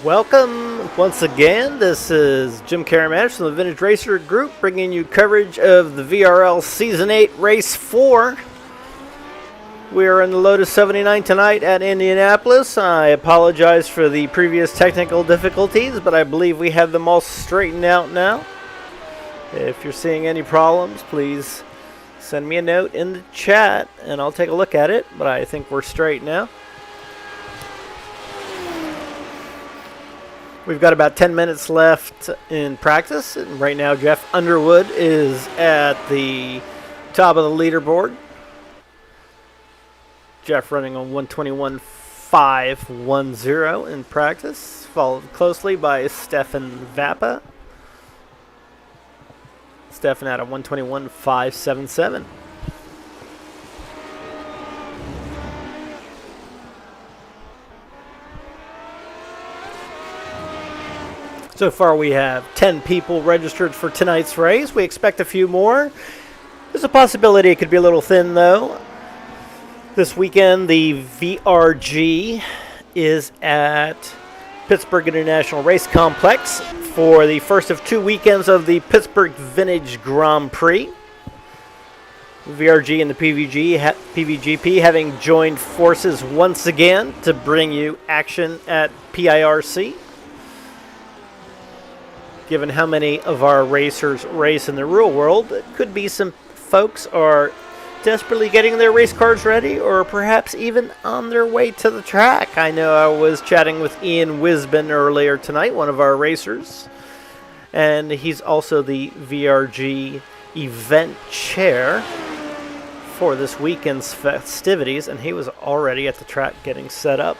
Welcome once again. This is Jim Caramash from the Vintage Racer Group bringing you coverage of the VRL Season 8 Race 4. We are in the Lotus 79 tonight at Indianapolis. I apologize for the previous technical difficulties, but I believe we have them all straightened out now. If you're seeing any problems, please send me a note in the chat and I'll take a look at it, but I think we're straight now. We've got about 10 minutes left in practice. And right now, Jeff Underwood is at the top of the leaderboard. Jeff running on 121.510 in practice, followed closely by Stefan Vappa. Stefan at a 121.577. So far we have 10 people registered for tonight's race. We expect a few more. There's a possibility it could be a little thin though. This weekend the VRG is at Pittsburgh International Race Complex for the first of two weekends of the Pittsburgh Vintage Grand Prix. VRG and the PVGP having joined forces once again to bring you action at PIRC. Given how many of our racers race in the real world, it could be some folks are desperately getting their race cars ready or perhaps even on their way to the track. I know I was chatting with Ian Wisbin earlier tonight, one of our racers, and he's also the VRG event chair for this weekend's festivities, and he was already at the track getting set up.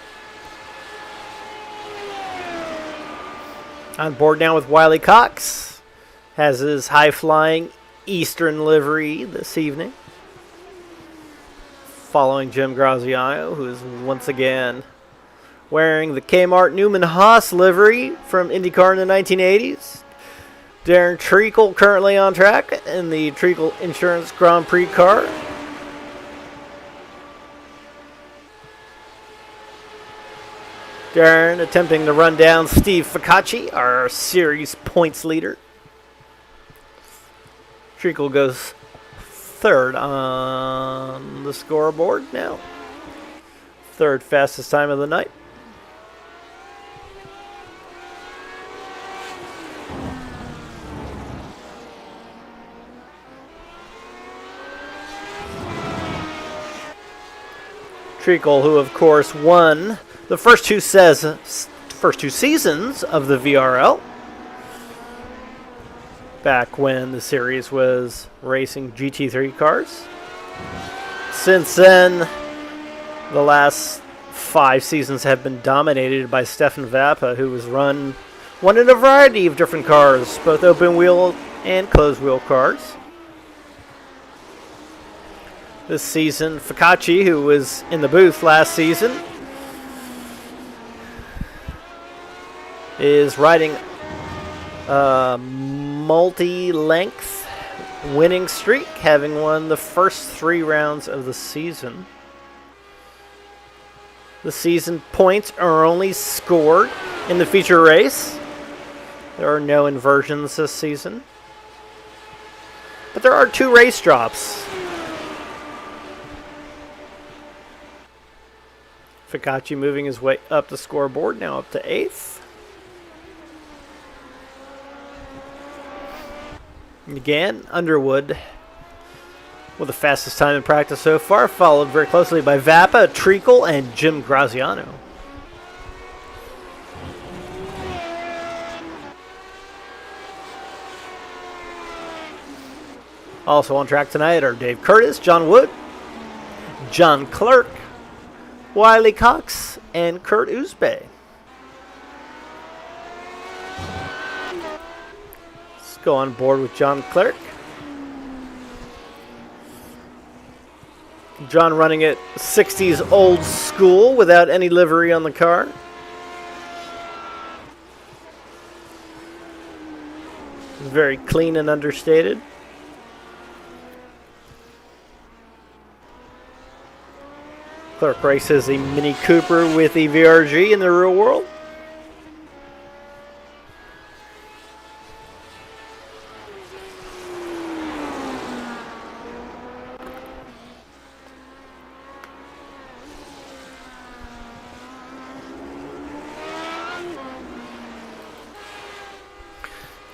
On board now with Wiley Cox. Has his high-flying Eastern livery this evening. Following Jim Graziano, who is once again wearing the Kmart Newman Haas livery from IndyCar in the 1980s. Darren Treacle currently on track in the Treacle Insurance Grand Prix car. Darren attempting to run down Steve Ficacci, our series points leader. Treacle goes third on the scoreboard now. Third fastest time of the night. Treacle, who of course won the first two seasons of the VRL, back when the series was racing GT3 cars. Since then, the last 5 seasons have been dominated by Stefan Vappa, who has won in a variety of different cars, both open wheel and closed wheel cars. This season, Ficacci, who was in the booth last season, is riding a multi-length winning streak, having won the first 3 rounds of the season. The season points are only scored in the feature race. There are no inversions this season. But there are 2 race drops. Ficacci moving his way up the scoreboard, now up to 8th. Again, Underwood with the fastest time in practice so far, followed very closely by Vappa, Treacle, and Jim Graziano. Also on track tonight are Dave Curtis, John Wood, John Clerk, Wiley Cox, and Kurt Uzbey. Go on board with John Clerk. John running it 60s old school without any livery on the car. Very clean and understated. Clerk races a Mini Cooper with the VRG in the real world.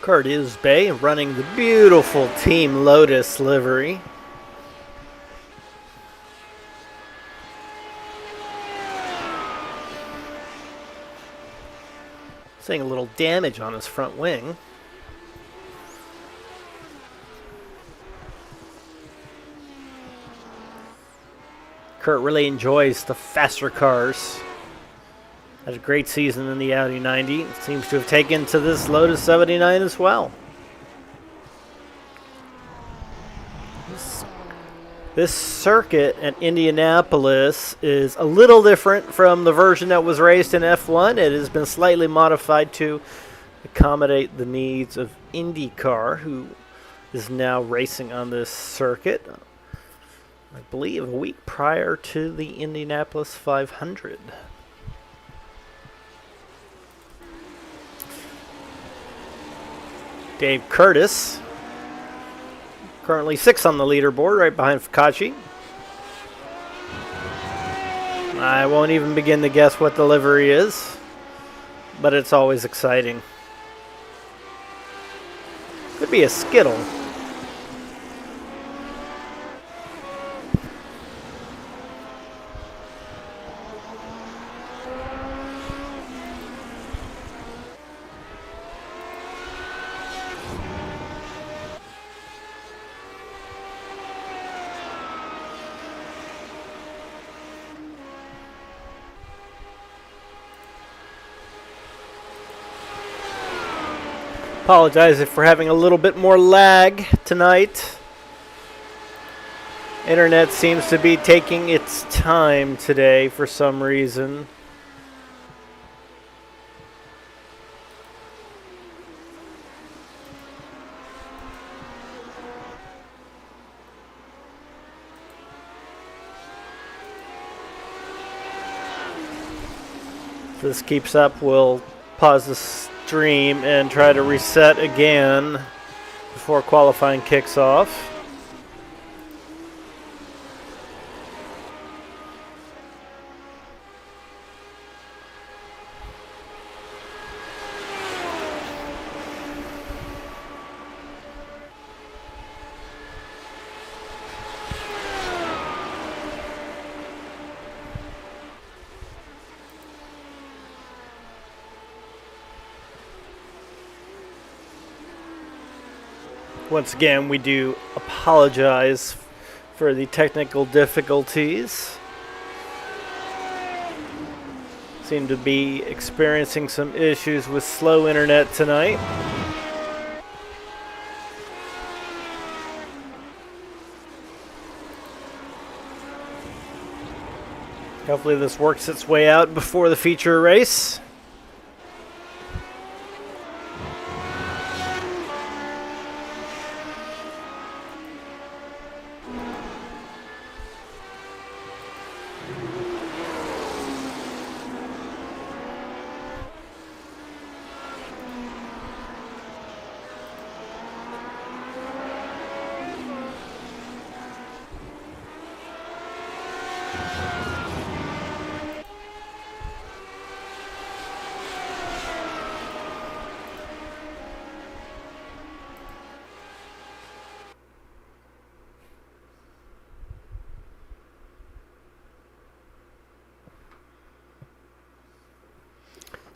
Kurt Isbay running the beautiful Team Lotus livery. Seeing a little damage on his front wing. Kurt really enjoys the faster cars. Had a great season in the Audi 90. Seems to have taken to this Lotus 79 as well. This circuit at Indianapolis is a little different from the version that was raced in F1. It has been slightly modified to accommodate the needs of IndyCar, who is now racing on this circuit, I believe, a week prior to the Indianapolis 500. Dave Curtis, currently 6th on the leaderboard, right behind Fakachi. I won't even begin to guess what the livery is, but it's always exciting. Could be a Skittle. Apologize if we're having a little bit more lag tonight. Internet seems to be taking its time today for some reason. If this keeps up, we'll pause the stream and try to reset again before qualifying kicks off. Once again, we do apologize for the technical difficulties. Seem to be experiencing some issues with slow internet tonight. Hopefully this works its way out before the feature race.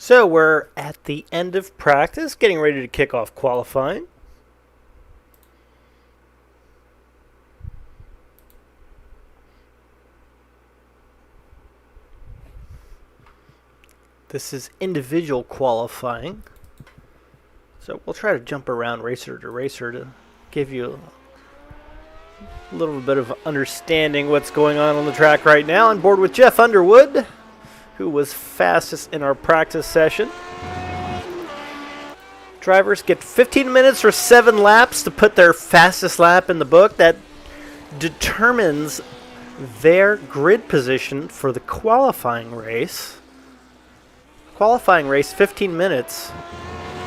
So we're at the end of practice, getting ready to kick off qualifying. This is individual qualifying. So we'll try to jump around racer to racer to give you a little bit of understanding what's going on the track right now. On board with Jeff Underwood, who was fastest in our practice session. Drivers get 15 minutes or 7 laps to put their fastest lap in the book. That determines their grid position for the qualifying race. Qualifying race, 15 minutes.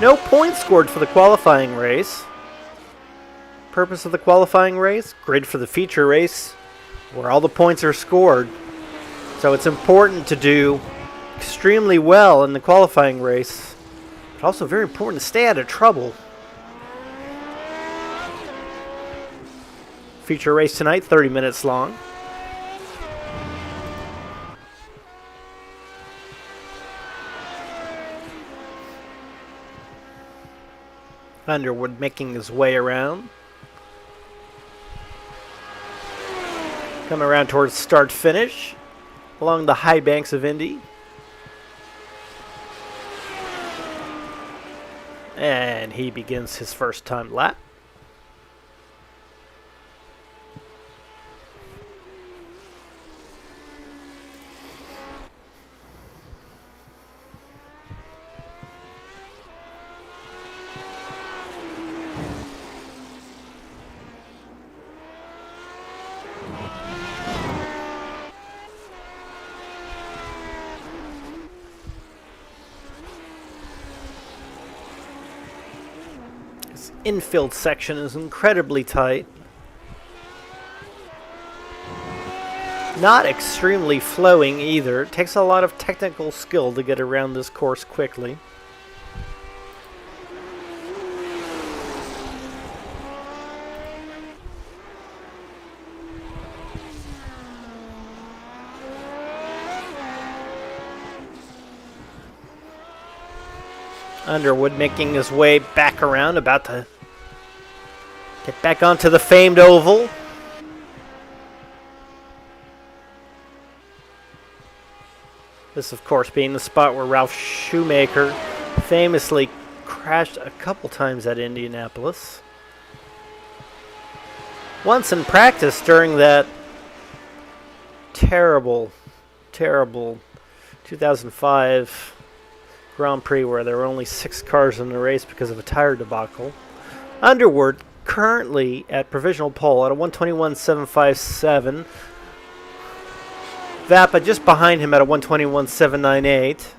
No points scored for the qualifying race. Purpose of the qualifying race, grid for the feature race, where all the points are scored. So it's important to do extremely well in the qualifying race, but also very important to stay out of trouble feature race tonight, 30 minutes long. Underwood making his way around. Coming around towards start-finish along the high banks of Indy. And he begins his first time lap. Infield section is incredibly tight. Not extremely flowing either. It takes a lot of technical skill to get around this course quickly. Underwood making his way back around, about to get back onto the famed oval. This, of course, being the spot where Ralph Shoemaker famously crashed a couple times at Indianapolis. Once in practice during that terrible 2005 Grand Prix where there were only 6 cars in the race because of a tire debacle. Underwood currently at provisional pole at a 121.757. Vappa just behind him at a 121.798.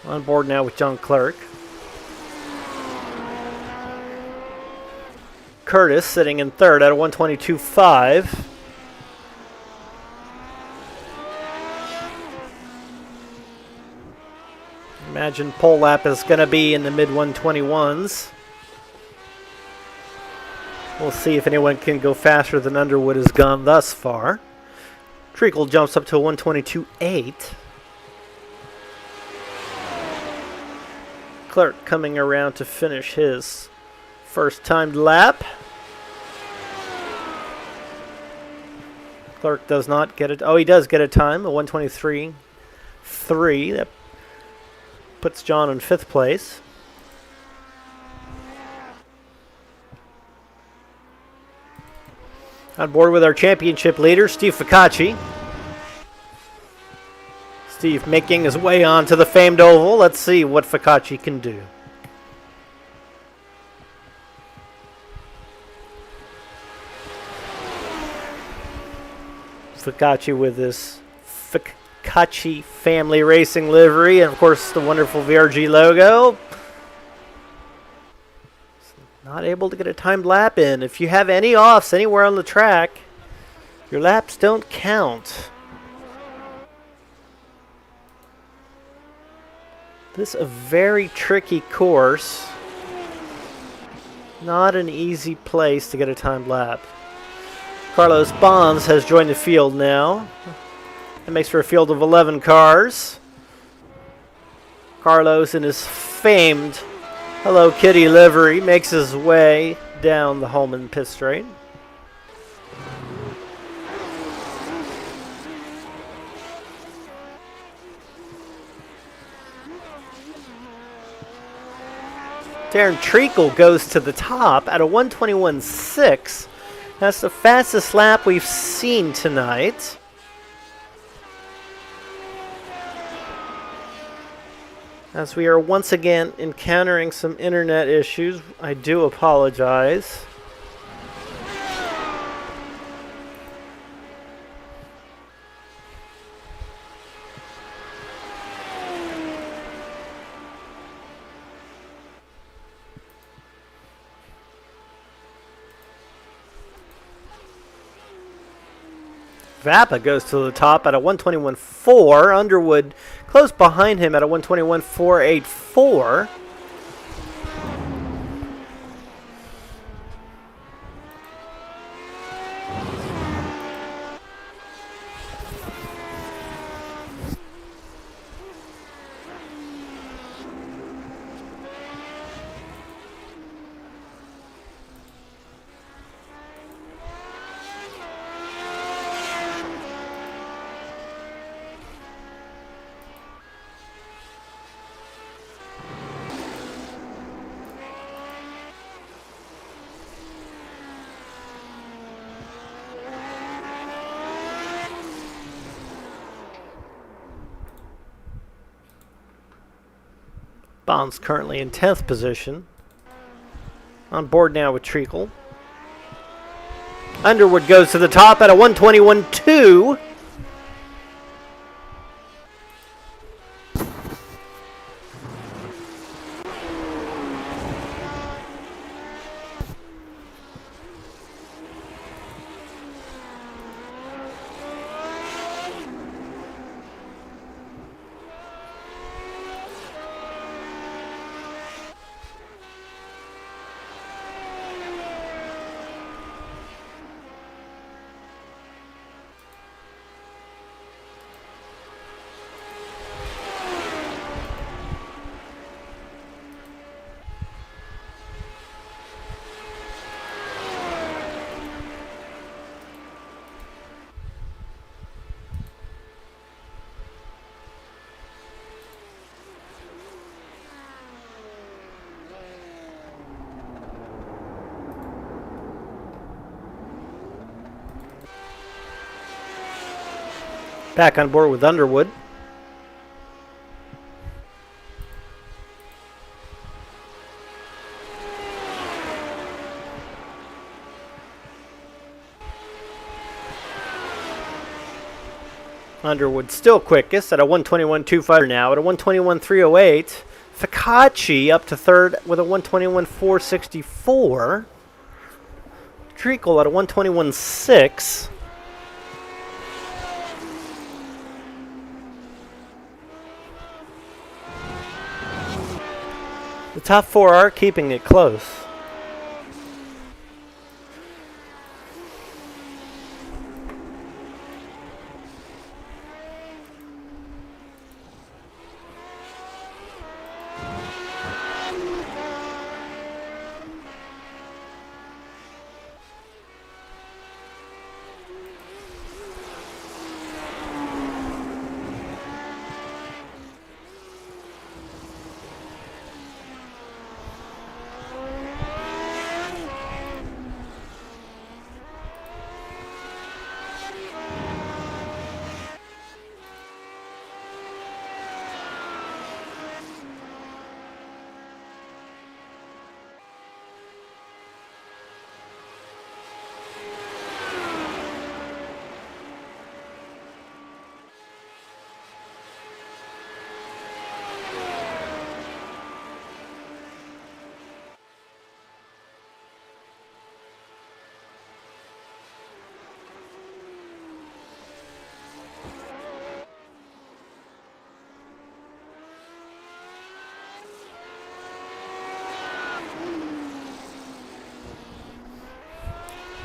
On board now with John Clark. Curtis sitting in third at a 122.5. Imagine pole lap is going to be in the mid-121s. We'll see if anyone can go faster than Underwood has gone thus far. Treacle jumps up to a 122.8. Clark coming around to finish his first timed lap. Clark does not get it. Oh, he does get a time, a 123.3. That puts John in 5th place. On board with our championship leader, Steve Ficacci. Steve making his way onto the famed oval. Let's see what Ficacci can do. Ficacci with this Ficacci family racing livery, and of course the wonderful VRG logo. Not able to get a timed lap in. If you have any offs anywhere on the track, your laps don't count. This is a very tricky course. Not an easy place to get a timed lap. Carlos Bonds has joined the field now. That makes for a field of 11 cars. Carlos in his famed Hello Kitty livery makes his way down the Holman pit straight. Darren Treacle goes to the top at a 121.6. That's the fastest lap we've seen tonight. As we are once again encountering some internet issues, I do apologize. Vappa goes to the top at a 121.4. Underwood close behind him at a 121.484. Bond's currently in 10th position. On board now with Treacle. Underwood goes to the top at a 121.2. Back on board with Underwood. Underwood still quickest at a 121.25 now at a 121.308. Fikachi up to third with a 121.464. Treacle at a 121.6. The top four are keeping it close.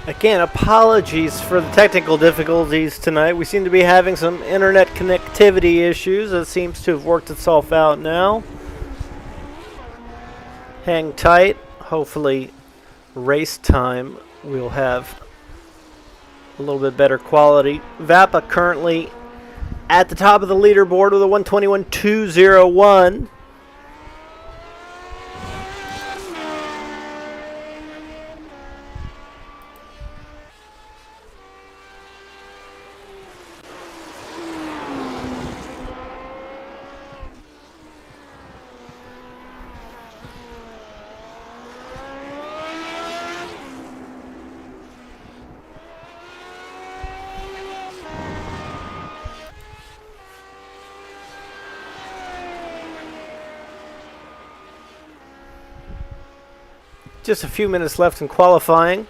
Again, apologies for the technical difficulties tonight. We seem to be having some internet connectivity issues. It seems to have worked itself out now. Hang tight. Hopefully, race time we'll have a little bit better quality. Vapa currently at the top of the leaderboard with a 121.201. Just a few minutes left in qualifying.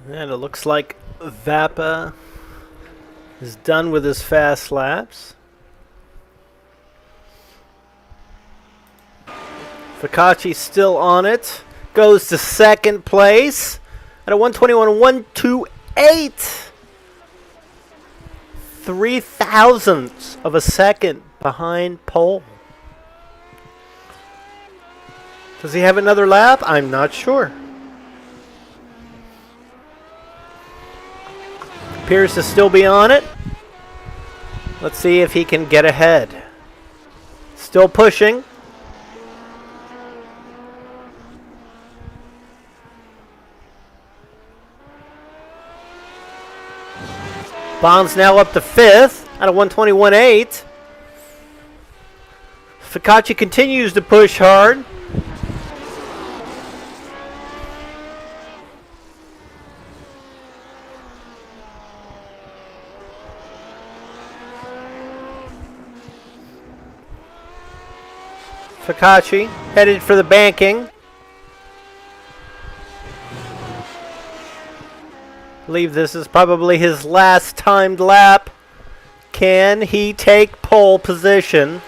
And it looks like Vapa is done with his fast laps. Fikachi still on it. Goes to second place at a 121.128. 3 thousandths of a second behind pole. Does he have another lap? I'm not sure. Appears to still be on it. Let's see if he can get ahead. Still pushing. Bonds now up to 5th out of 121.8. Ficacci continues to push hard. Ficacci headed for the banking. I believe this is probably his last timed lap. Can he take pole position?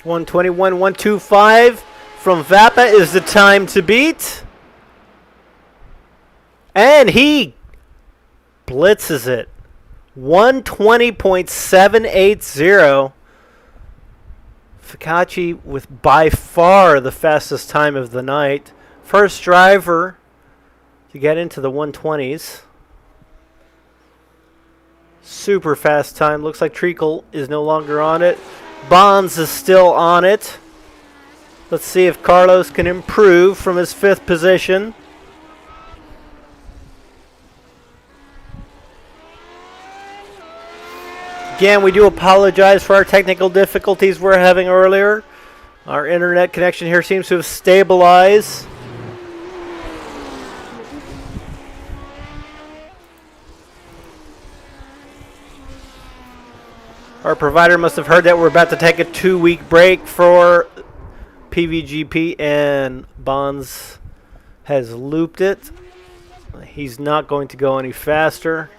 121.125 from Vapa is the time to beat. And he blitzes it. 120.780. Ficacci with by far the fastest time of the night. First driver to get into the 120s. Super fast time. Looks like Treacle is no longer on it. Bonds is still on it. Let's see if Carlos can improve from his 5th position. Again, we do apologize for our technical difficulties we're having earlier. Our internet connection here seems to have stabilized. Our provider must have heard that we're about to take a 2-week break for PVGP, and Bonds has looped it. He's not going to go any faster.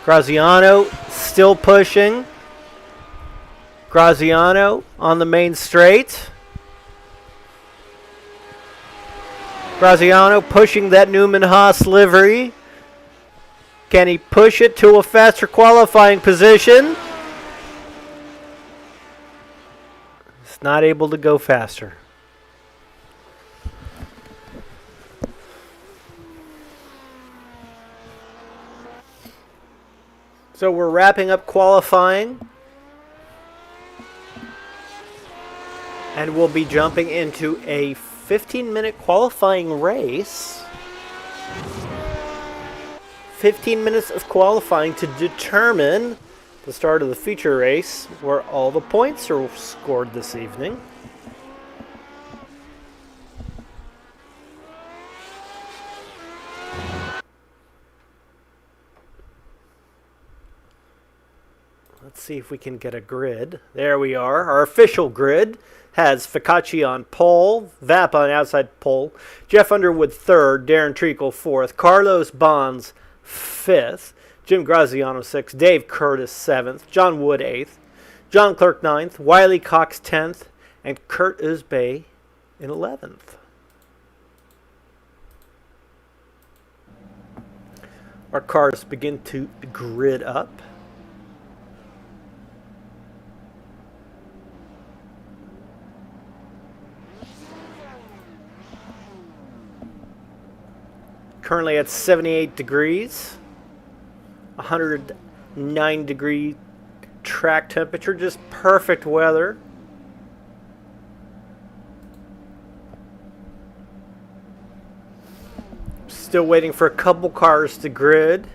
Graziano still pushing. Graziano on the main straight. Graziano pushing that Newman Haas livery. Can he push it to a faster qualifying position? He's not able to go faster. So we're wrapping up qualifying. And we'll be jumping into a 15-minute qualifying race. 15 minutes of qualifying to determine the start of the feature race, where all the points are scored this evening. Let's see if we can get a grid. There we are. Our official grid has Ficacci on pole, Vapa on outside pole, Jeff Underwood 3rd, Darren Treacle 4th, Carlos Bonds 5th, Jim Graziano 6th, Dave Curtis 7th, John Wood 8th, John Clerk 9th, Wiley Cox 10th, and Kurt Isbay in 11th. Our cars begin to grid up. Currently at 78 degrees, 109 degree track temperature, just perfect weather. Still waiting for a couple cars to grid.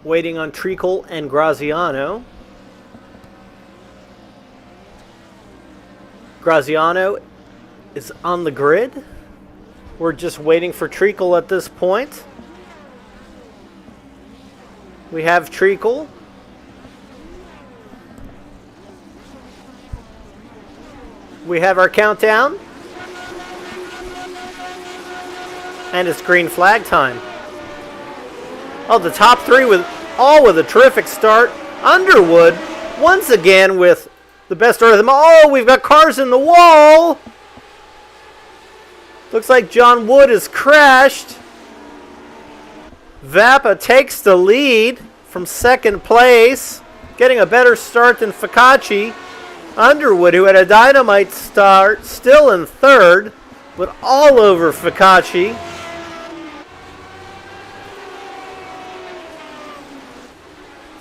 Waiting on Treacle and Graziano. Graziano is on the grid. We're just waiting for Treacle at this point. We have Treacle. We have our countdown. And it's green flag time. Oh, the top three with a terrific start. Underwood, once again, with the best start of them all. Oh, we've got cars in the wall. Looks like John Wood has crashed. Vappa takes the lead from second place, getting a better start than Focacci. Underwood, who had a dynamite start, still in third, but all over Focacci.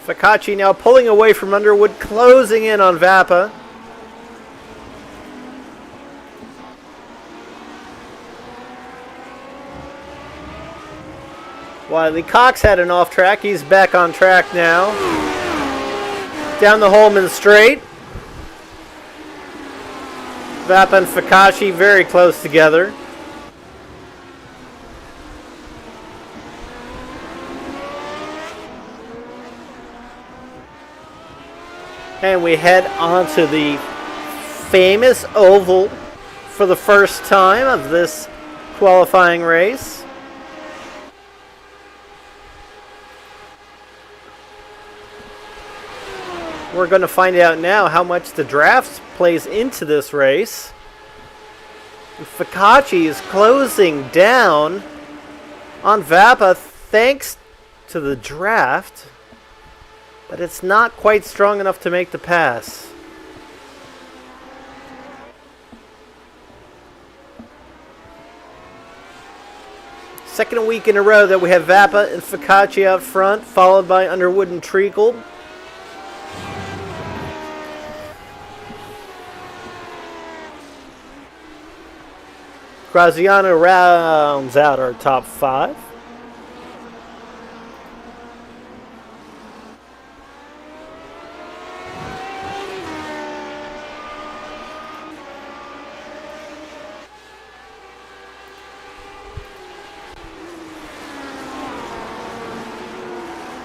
Focacci now pulling away from Underwood, closing in on Vappa. Wiley Cox had an off track. He's back on track now. Down the Holman straight. Vappa and Focacci very close together. And we head onto the famous oval for the first time of this qualifying race. We're going to find out now how much the draft plays into this race. Focacci is closing down on Vappa thanks to the draft, but it's not quite strong enough to make the pass. Second week in a row that we have Vappa and Focacci out front, followed by Underwood and Treacle. Graziano rounds out our top five.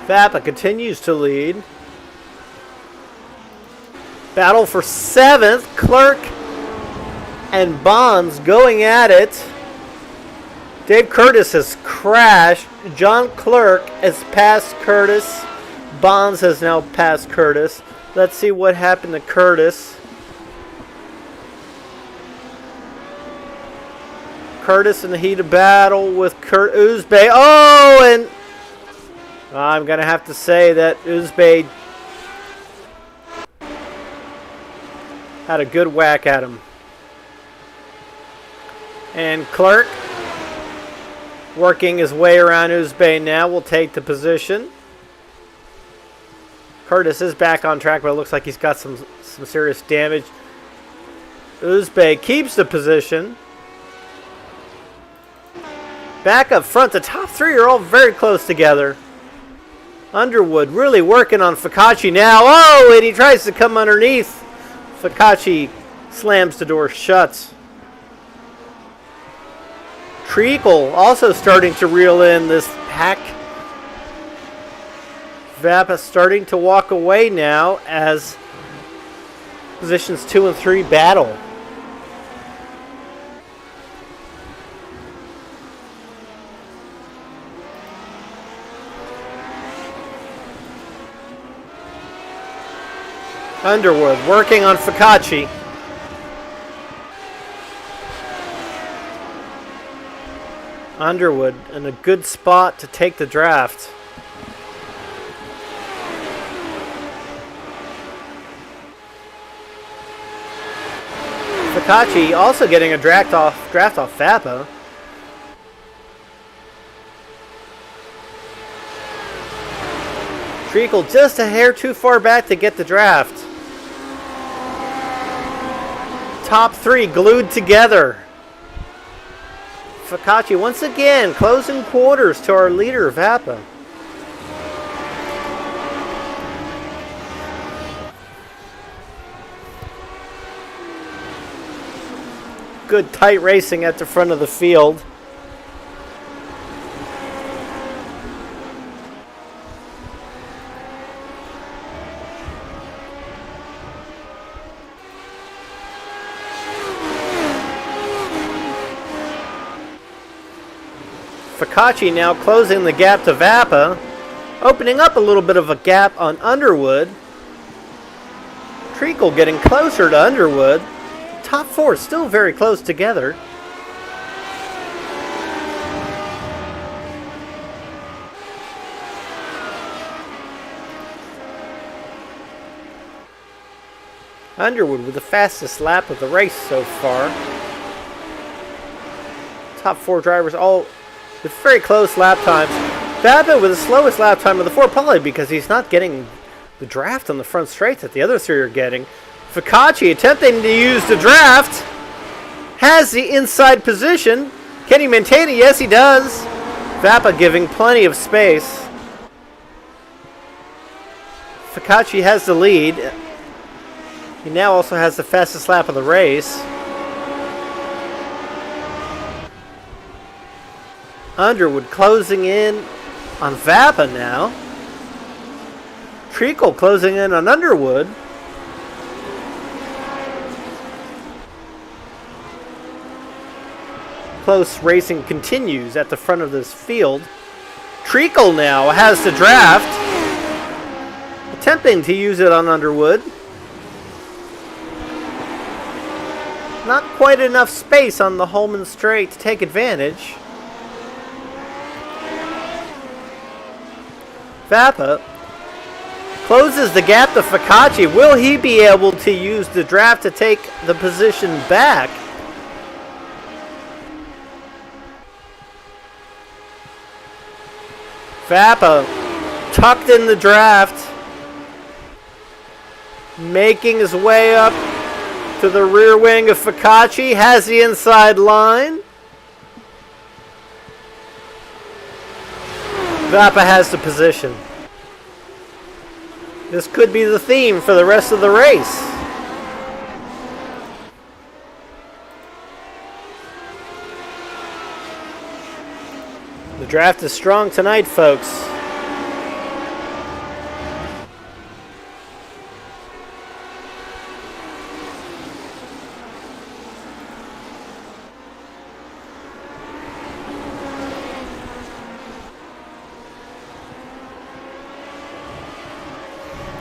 Vappa continues to lead. Battle for seventh. Clerk and Bonds going at it. Dave Curtis has crashed. John Clerk has passed Curtis. Bonds has now passed Curtis. Let's see what happened to Curtis. Curtis in the heat of battle with Kurt Uzbey. Oh, and I'm going to have to say that Uzbey had a good whack at him. And Clerk, working his way around Uzbey now, will take the position. Curtis is back on track, but it looks like he's got some serious damage. Uzbey keeps the position. Back up front, the top three are all very close together. Underwood really working on Focacci now. Oh, and he tries to come underneath. Focacci slams the door shut. Treacle also starting to reel in this pack. Vappa starting to walk away now as positions 2 and 3 battle. Underwood working on Focacci. Underwood in a good spot to take the draft. Focacci also getting a draft off Vappa. Treacle just a hair too far back to get the draft. Top three glued together. Focacci once again closing quarters to our leader, Vappa. Good tight racing at the front of the field. Focacci now closing the gap to Vappa, opening up a little bit of a gap on Underwood. Treacle getting closer to Underwood. Top four still very close together. Underwood with the fastest lap of the race so far. Top 4 drivers all with very close lap times. Babbitt with the slowest lap time of the 4, probably because he's not getting the draft on the front straight that the other 3 are getting. Ficacci attempting to use the draft. Has the inside position. Can he maintain it? Yes, he does. Vappa giving plenty of space. Ficacci has the lead. He now also has the fastest lap of the race. Underwood closing in on Vappa now. Treacle closing in on Underwood. Close racing continues at the front of this field. Treacle now has the draft. Attempting to use it on Underwood. Not quite enough space on the Holman straight to take advantage. Vappa closes the gap to Ficacci. Will he be able to use the draft to take the position back? Vappa tucked in the draft, making his way up to the rear wing of Ficacci. Has the inside line. Vappa has the position. This could be the theme for the rest of the race. The draft is strong tonight, folks.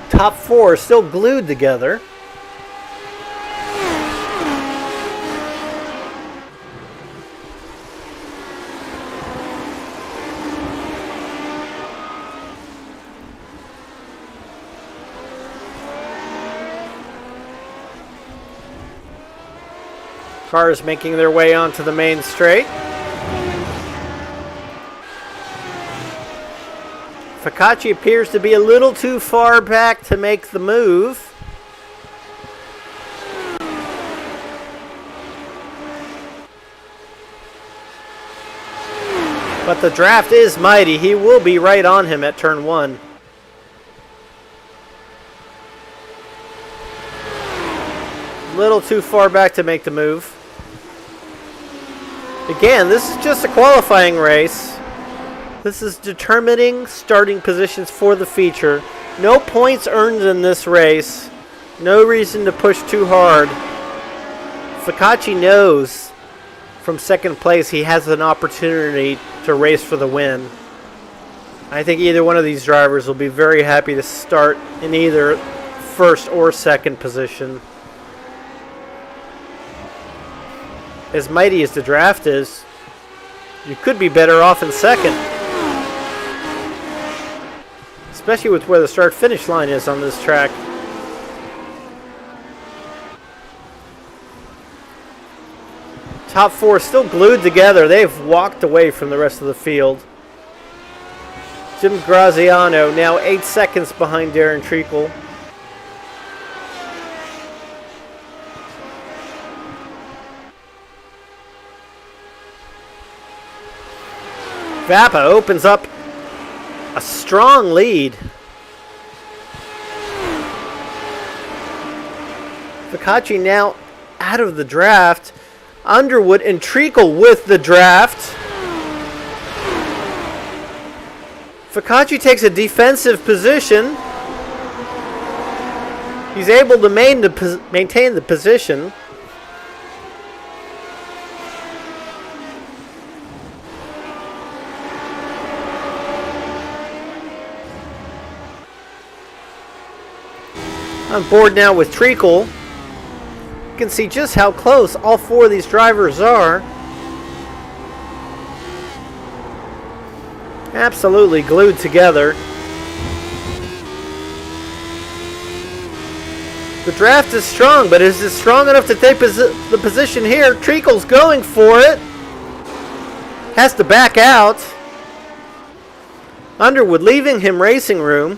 Top 4 still glued together. Cars making their way onto the main straight. Ficacci appears to be a little too far back to make the move. But the draft is mighty. He will be right on him at turn 1. A little too far back to make the move. Again, this is just a qualifying race. This is determining starting positions for the feature. No points earned in this race. No reason to push too hard. Ficacci knows from second place he has an opportunity to race for the win. I think either one of these drivers will be very happy to start in either first or second position. As mighty as the draft is, you could be better off in second. Especially with where the start-finish line is on this track. Top 4 still glued together. They've walked away from the rest of the field. Jim Graziano now 8 seconds behind Darren Treacle. Vappa opens up a strong lead. Ficacci now out of the draft. Underwood and Treacle with the draft. Ficacci takes a defensive position. He's able to maintain the position. On board now with Treacle. You can see just how close all 4 of these drivers are. Absolutely glued together. The draft is strong, but is it strong enough to take the position here? Treacle's going for it. Has to back out. Underwood leaving him racing room.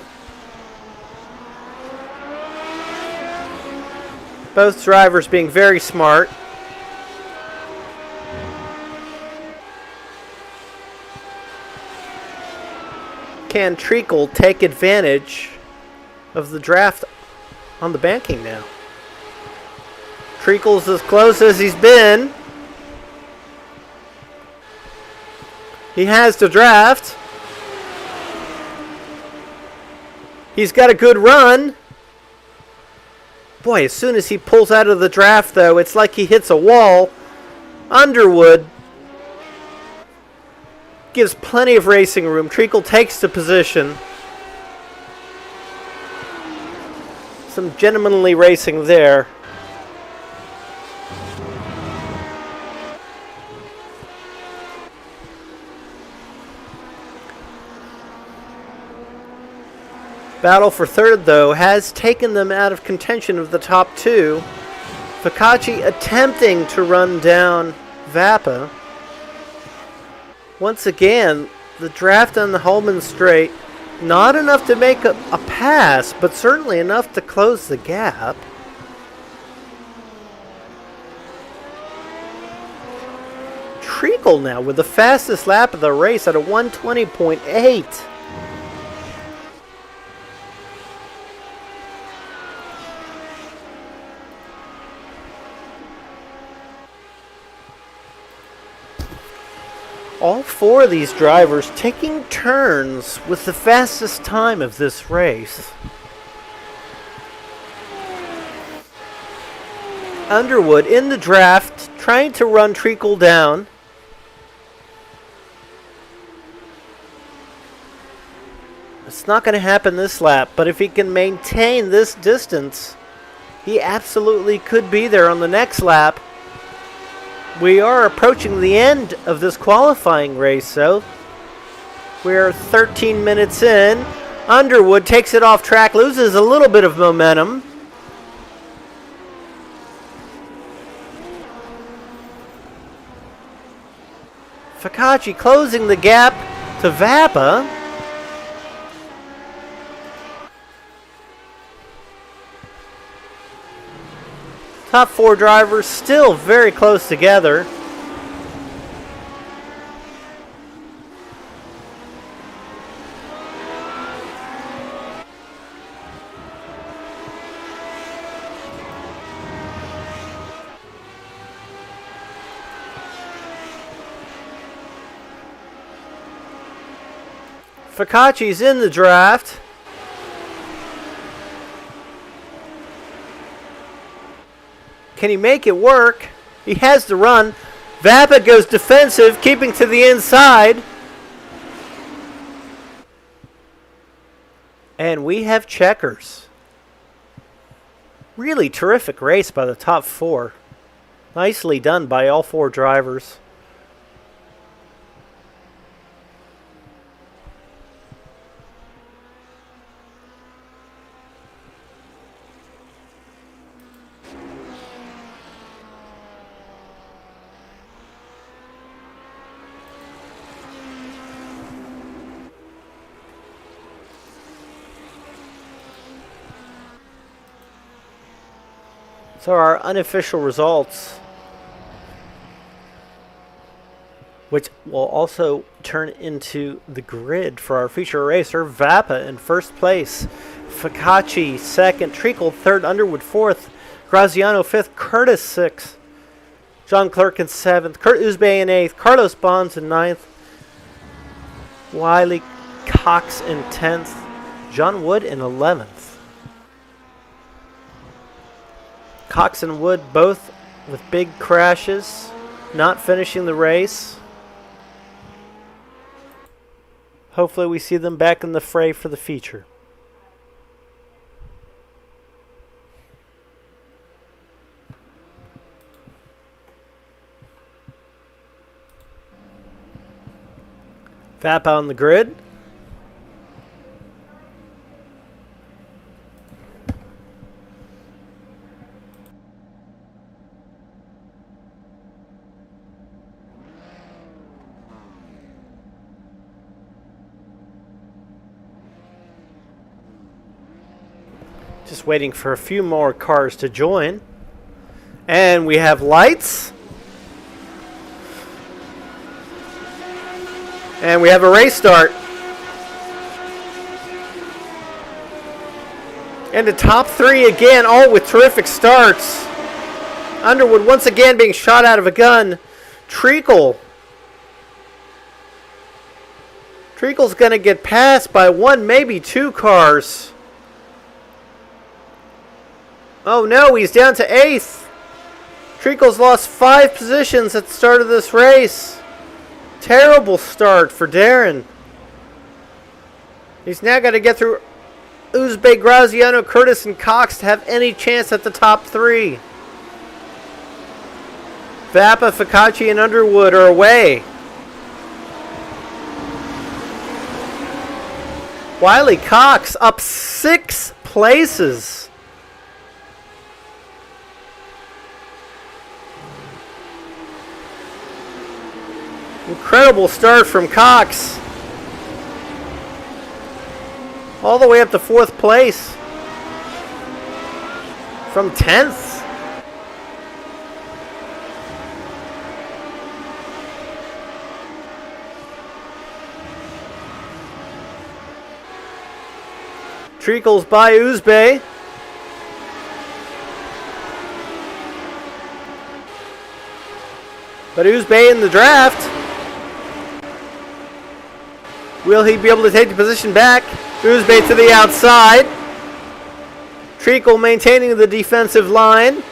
Both drivers being very smart. Can Treacle take advantage of the draft on the banking now? Treacle's as close as he's been. He has the draft. He's got a good run. Boy, as soon as he pulls out of the draft, though, it's like he hits a wall. Underwood gives plenty of racing room. Treacle takes the position. Some gentlemanly racing there. Battle for third, though, has taken them out of contention of the top two. Ficacci attempting to run down Vappa. Once again, the draft on the Holman Straight, not enough to make a pass, but certainly enough to close the gap. Treacle now with the fastest lap of the race at a 1:20.8. All four of these drivers taking turns with the fastest time of this race. Underwood in the draft, trying to run Treacle down. It's not going to happen this lap, but if he can maintain this distance, he absolutely could be there on the next lap. We are approaching the end of this qualifying race, so we're 13 minutes in. Underwood takes it off track, loses a little bit of momentum. Ficacci closing the gap to Vappa. Top four drivers still very close together. Ficacci's in the draft. Can he make it work? He has the run. Vappa goes defensive, keeping to the inside. And we have checkers. Really terrific race by the top four. Nicely done by all four drivers. So our unofficial results, which will also turn into the grid for our feature racer, Vappa in first place, Ficacci second, Treacle third, Underwood fourth, Graziano fifth, Curtis sixth, John Clerk in seventh, Kurt Uzbey in eighth, Carlos Bonds in ninth, Wiley Cox in 10th, John Wood in 11th. Cox and Wood both with big crashes, not finishing the race. Hopefully we see them back in the fray for the feature. Vappa on the grid. Just waiting for a few more cars to join. And we have lights. And we have a race start. And the top three again, all with terrific starts. Underwood once again being shot out of a gun. Treacle. Treacle's going to get passed by one, maybe two cars. Oh no, he's down to 8th. Treacle's lost 5 positions at the start of this race. Terrible start for Darren. He's now got to get through Uzbek, Graziano, Curtis, and Cox to have any chance at the top 3. Vappa, Ficacci, and Underwood are away. Wiley Cox up 6 places. Incredible start from Cox. All the way up to 4th place. From 10th. Treacle's by Uzbek. But Uzbek in the draft. Will he be able to take the position back? Uzbek to the outside. Treacle maintaining the defensive line.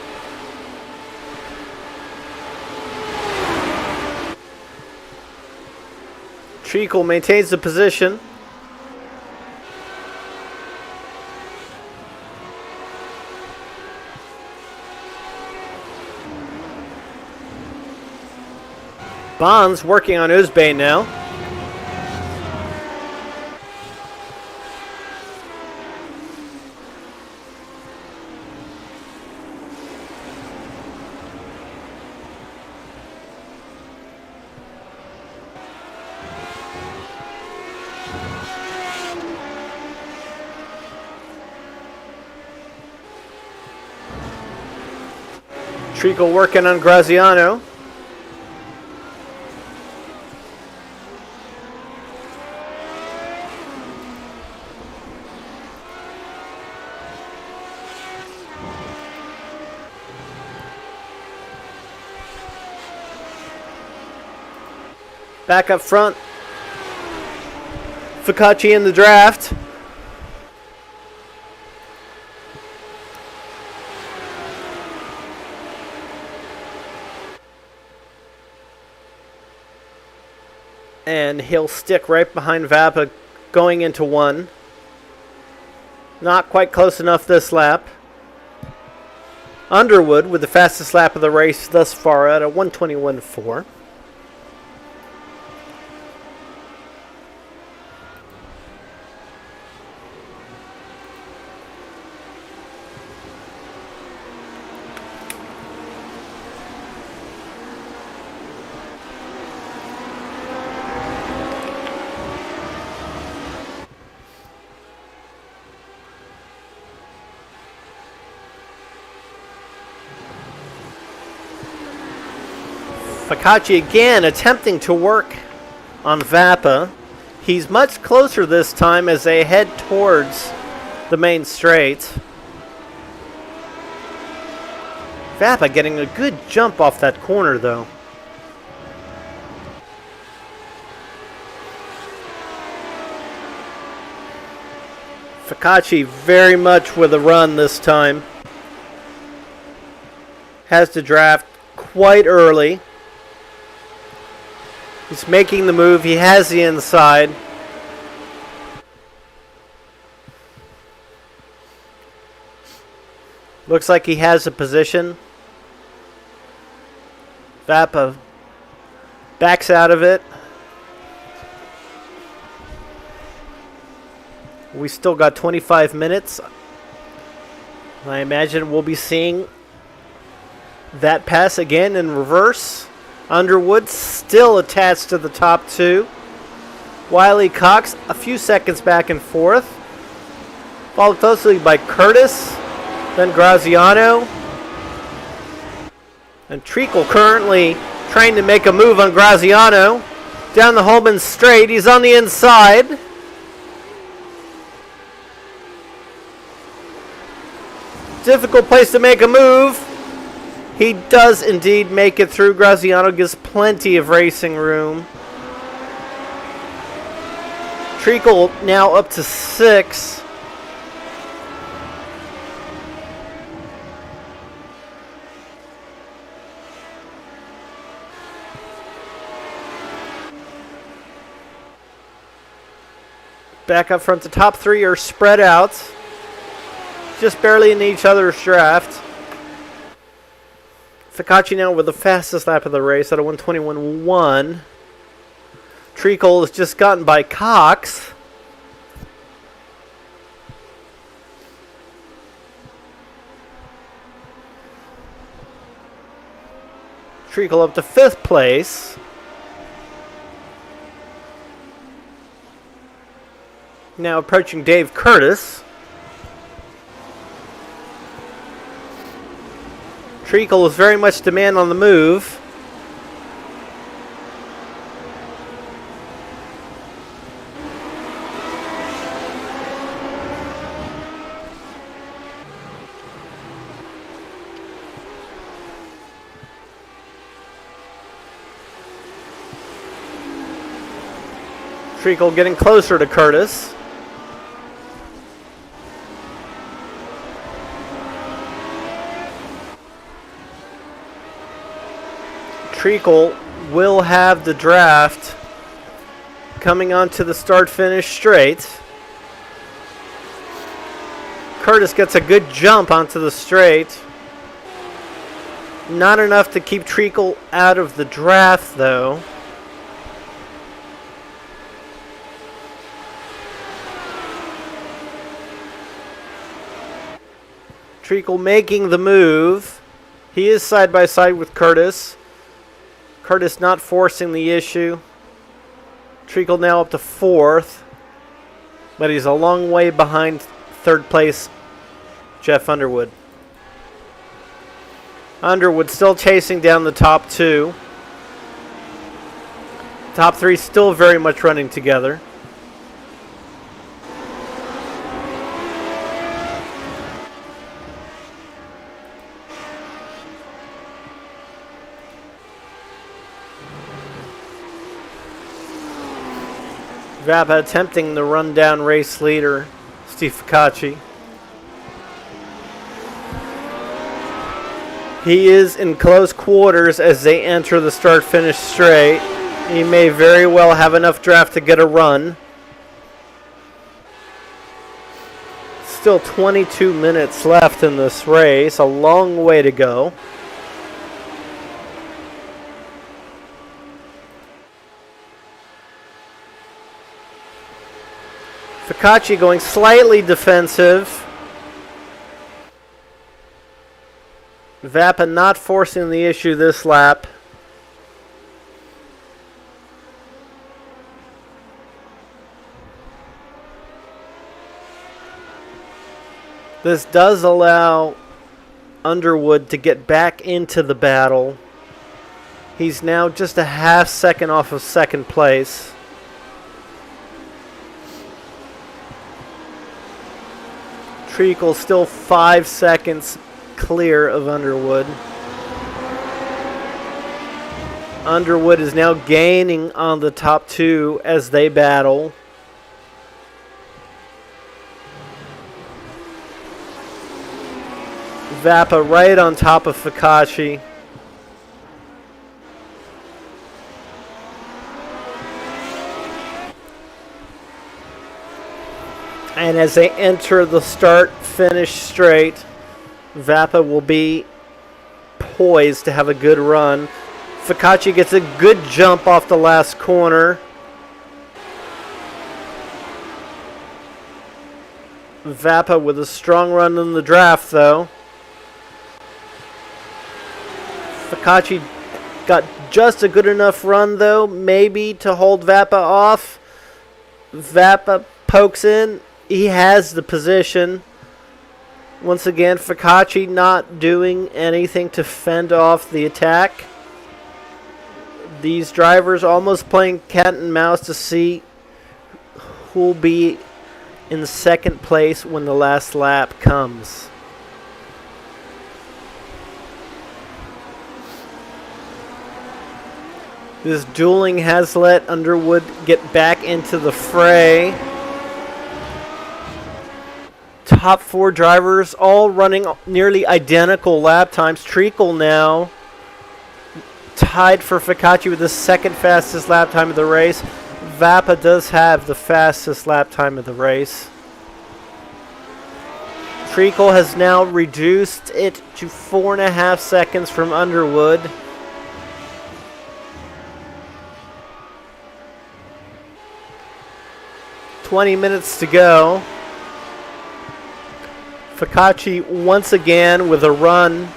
Treacle maintains the position. Bonds working on Uzbek now. Treacle working on Graziano. Back up front. Ficacci in the draft. And he'll stick right behind Vappa going into 1. Not quite close enough this lap. Underwood with the fastest lap of the race thus far at a 1:21.4. Ficacci again attempting to work on Vappa. He's much closer this time as they head towards the main straight. Vappa getting a good jump off that corner though. Ficacci very much with a run this time. Has to draft quite early. He's making the move. He has the inside. Looks like he has a position. Vappa backs out of it. We still got 25 minutes. I imagine we'll be seeing that pass again in reverse. Underwood still attached to the top 2. Wiley Cox a few seconds back and forth. Followed closely by Curtis, then Graziano. And Treacle currently trying to make a move on Graziano. Down the Holman straight, he's on the inside. Difficult place to make a move. He does indeed make it through. Graziano gives plenty of racing room. Treacle now up to 6. Back up front, the top 3 are spread out. Just barely in each other's draft. Ficacci now with the fastest lap of the race at a 1:21.1. Treacle has just gotten by Cox. Treacle up to 5th place. Now approaching Dave Curtis. Treacle is very much demand on the move. Treacle getting closer to Curtis. Treacle will have the draft coming onto the start-finish straight. Curtis gets a good jump onto the straight. Not enough to keep Treacle out of the draft, though. Treacle making the move. He is side by side with Curtis. Curtis not forcing the issue. Treacle now up to 4th. But he's a long way behind 3rd place Jeff Underwood. Underwood still chasing down the top 2. Top 3 still very much running together. Vapa attempting to run down race leader Steve Ficacci. He is in close quarters as they enter the start-finish straight. He may very well have enough draft to get a run. Still 22 minutes left in this race. A long way to go. Ficacci going slightly defensive. Vapa not forcing the issue this lap. This does allow Underwood to get back into the battle. He's now just a half second off of 2nd place. Treacle still 5 seconds clear of Underwood. Underwood is now gaining on the top 2 as they battle. Vapa right on top of Ficacci. And as they enter the start-finish straight, Vapa will be poised to have a good run. Ficacci gets a good jump off the last corner. Vapa with a strong run in the draft, though. Ficacci got just a good enough run, though, maybe to hold Vapa off. Vapa pokes in. he has the position. Once again, Fakachi not doing anything to fend off the attack. These drivers almost playing cat and mouse to see who will be in second place when the last lap comes. This dueling has let Underwood get back into the fray. Top 4 drivers all running nearly identical lap times. Treacle now tied for Fakachi with the second fastest lap time of the race. Vapa does have the fastest lap time of the race. Treacle has now reduced it to 4.5 seconds from Underwood. "20 minutes to go." Fakachi once again with a run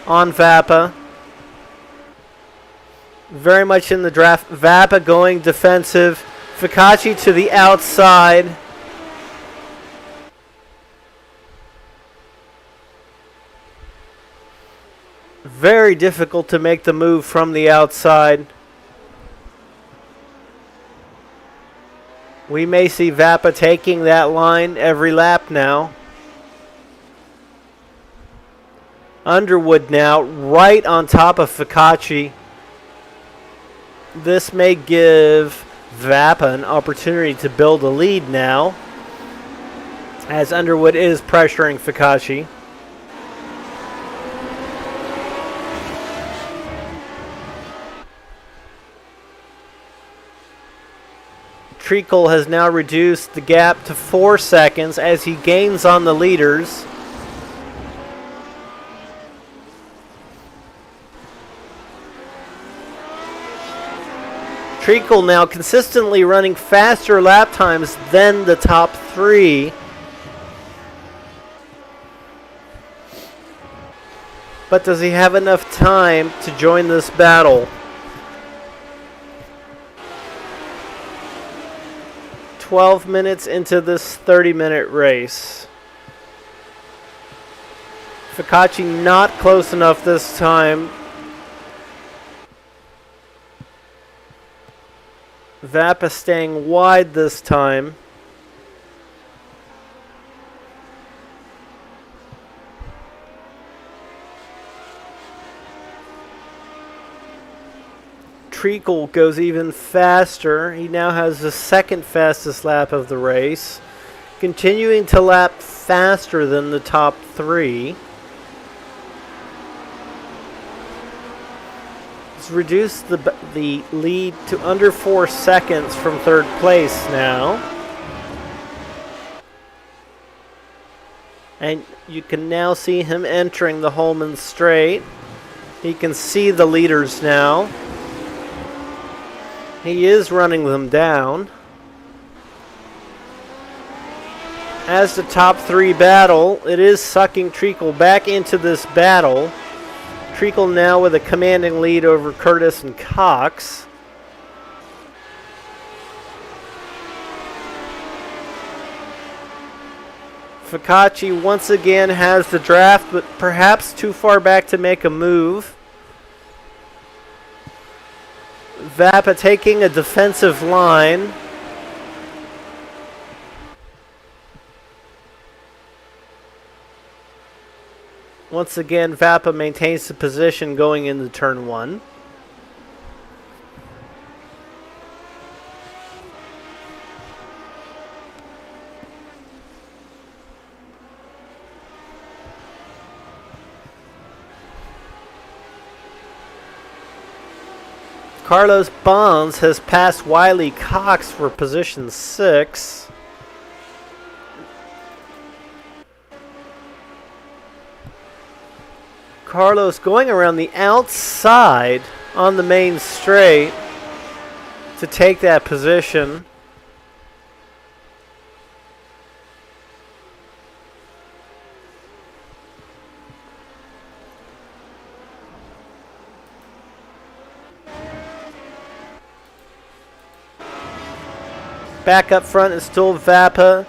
on Vapa. Very much in the draft. Vapa going defensive. Fakachi to the outside. Very difficult to make the move from the outside. We may see Vapa taking that line every lap now. Underwood now right on top of Fakachi. This may give Vapa an opportunity to build a lead now, as Underwood is pressuring Fakachi. Treacle has now reduced the gap to 4 seconds as he gains on the leaders. Treacle now consistently running faster lap times than the top 3. But does he have enough time to join this battle? 12 minutes into this 30-minute race. Fakachi not close enough this time. Vapa staying wide this time. Treacle goes even faster. He now has the second fastest lap of the race, continuing to lap faster than the top 3. It's reduced the lead to under 4 seconds from third place now. And you can now see him entering the Holman Straight. He can see the leaders now. He is running them down. As the top 3 battle, it is sucking Treacle back into this battle. Treacle now with a commanding lead over Curtis and Cox. Fakachi once again has the draft, but perhaps too far back to make a move. Vapa taking a defensive line. Once again, Vapa maintains the position going into turn 1. Carlos Bonds has passed Wiley Cox for position 6. Carlos going around the outside on the main straight to take that position. Back up front is still Vapa.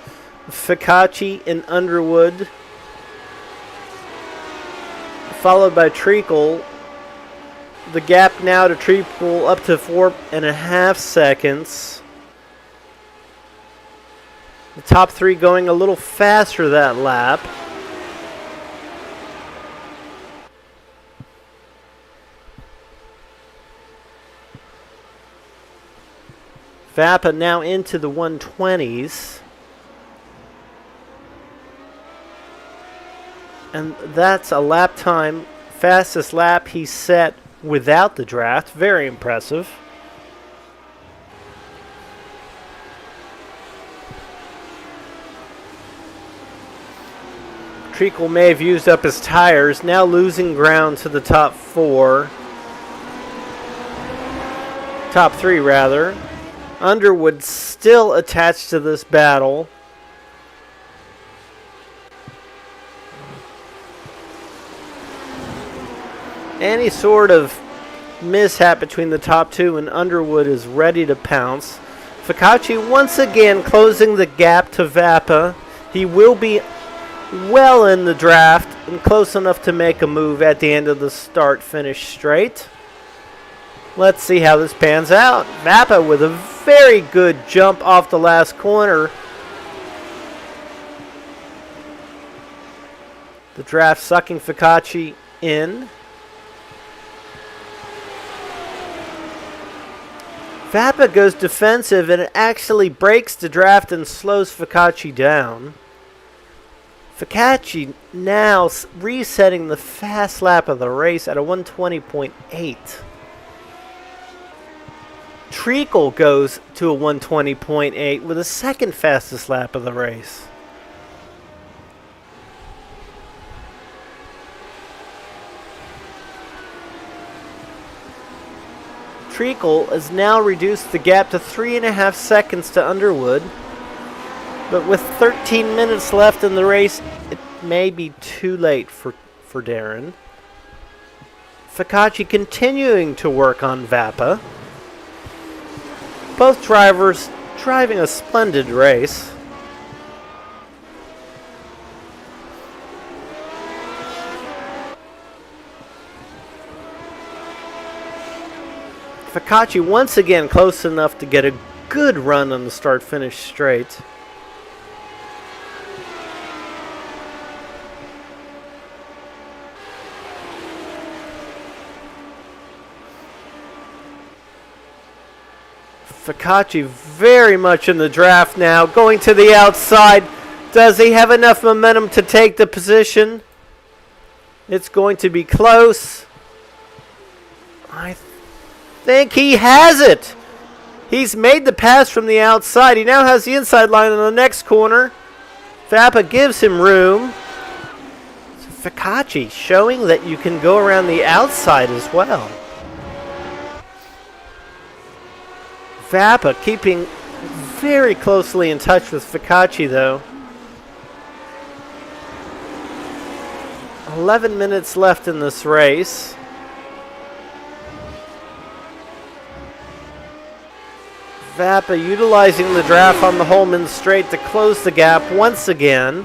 Ficacci and Underwood, followed by Treacle. The gap now to Treacle up to 4.5 seconds. The top three going a little faster that lap. Vappa now into the 120s. And that's a lap time. Fastest lap he set without the draft. Very impressive. Treacle may have used up his tires. Now losing ground to the top four. Top three, rather. Underwood still attached to this battle. Any sort of mishap between the top two and Underwood is ready to pounce. Ficacci once again closing the gap to Vappa. He will be well in the draft and close enough to make a move at the end of the start-finish straight. Let's see how this pans out. Vappa with a very good jump off the last corner. The draft sucking Ficacci in. Vappa goes defensive and it actually breaks the draft and slows Ficacci down. Ficacci now resetting the fast lap of the race at a 120.8. Treacle goes to a 120.8 with the second fastest lap of the race. Treacle has now reduced the gap to 3.5 seconds to Underwood. But with 13 minutes left in the race, it may be too late for Darren. Ficacci continuing to work on Vappa. Both drivers driving a splendid race. Ficacci once again close enough to get a good run on the start-finish straight. Ficacci very much in the draft now, going to the outside. Does he have enough momentum to take the position? It's going to be close. I think he has it. He's made the pass from the outside. He now has the inside line on the next corner. Vappa gives him room. So Ficacci showing that you can go around the outside as well. Vappa keeping very closely in touch with Ficacci, though. 11 minutes left in this race. Vappa utilizing the draft on the Holman straight to close the gap once again.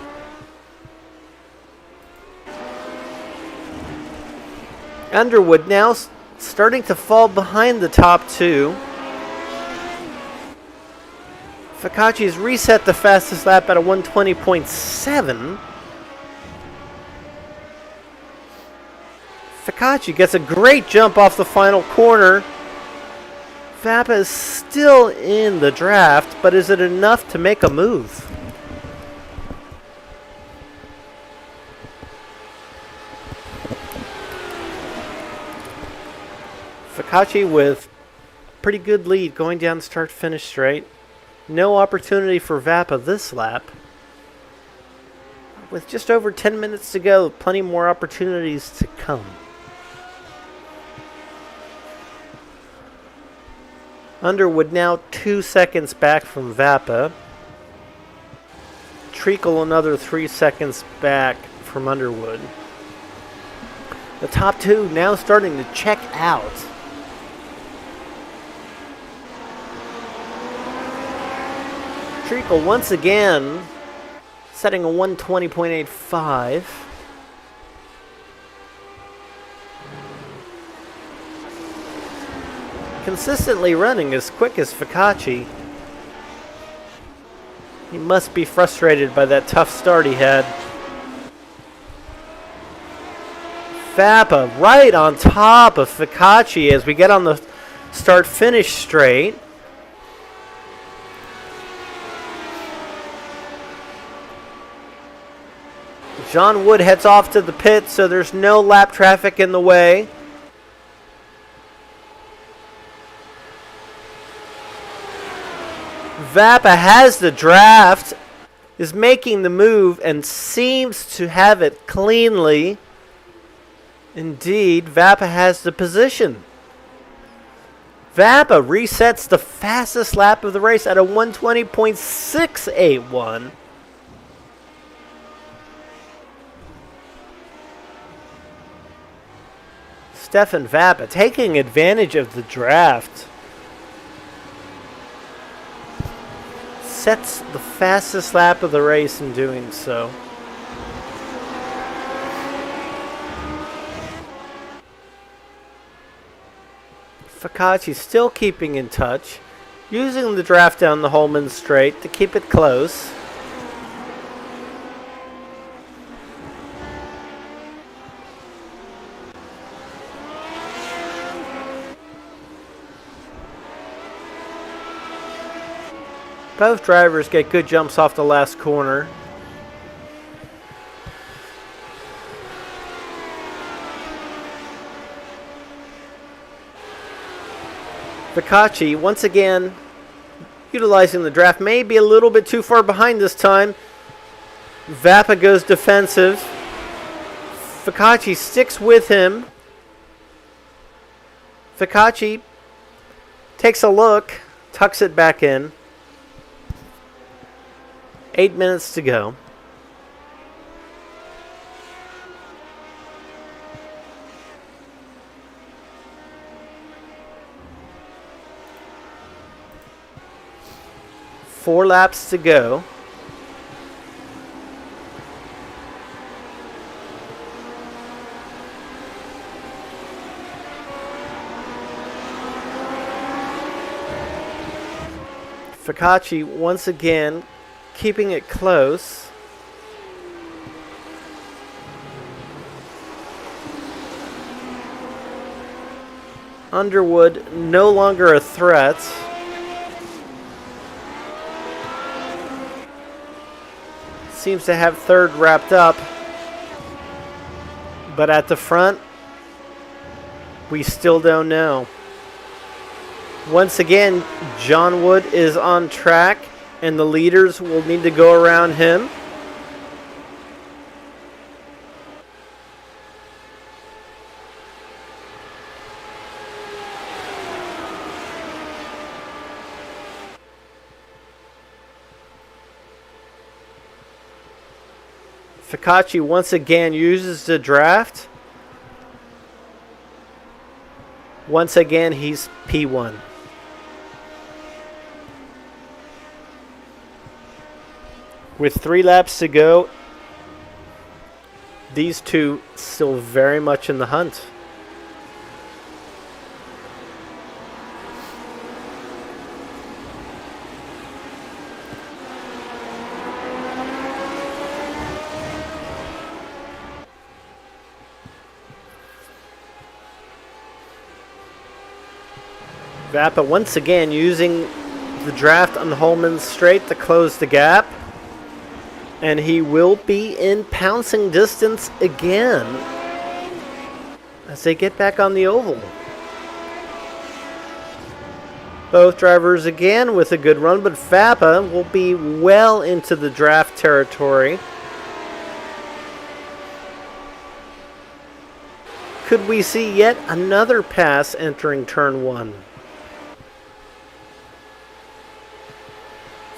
Underwood now starting to fall behind the top two. Ficacci's reset the fastest lap at a 120.7. Ficacci gets a great jump off the final corner. Vappa is still in the draft, but is it enough to make a move? Ficacci with a pretty good lead going down the start-finish straight. No opportunity for Vappa this lap. With just over 10 minutes to go, plenty more opportunities to come. Underwood now 2 seconds back from Vappa. Treacle another 3 seconds back from Underwood. The top two now starting to check out. Treacle once again setting a 120.85. Consistently running as quick as Fikachi. He must be frustrated by that tough start he had. Vappa right on top of Fikachi as we get on the start-finish straight. John Wood heads off to the pit, so there's no lap traffic in the way. Vappa has the draft, is making the move, and seems to have it cleanly. Indeed, Vappa has the position. Vappa resets the fastest lap of the race at a 120.681. Stefan Vappa taking advantage of the draft. Sets the fastest lap of the race in doing so. Fikachi still keeping in touch, using the draft down the Holman straight to keep it close. Both drivers get good jumps off the last corner. Fikachi, once again, utilizing the draft, may be a little bit too far behind this time. Vappa goes defensive. Fikachi sticks with him. Fikachi takes a look, tucks it back in. 8 minutes to go. Four laps to go. Fikachi once again keeping it close. Underwood no longer a threat. Seems to have third wrapped up. But at the front, we still don't know. Once again, John Wood is on track, and the leaders will need to go around him. Fikachi once again uses the draft. Once again, he's P1. With 3 laps to go, these two still very much in the hunt. Vappa once again using the draft on Holman's straight to close the gap. And he will be in pouncing distance again as they get back on the oval. Both drivers again with a good run, but Vappa will be well into the draft territory. Could we see yet another pass entering turn 1?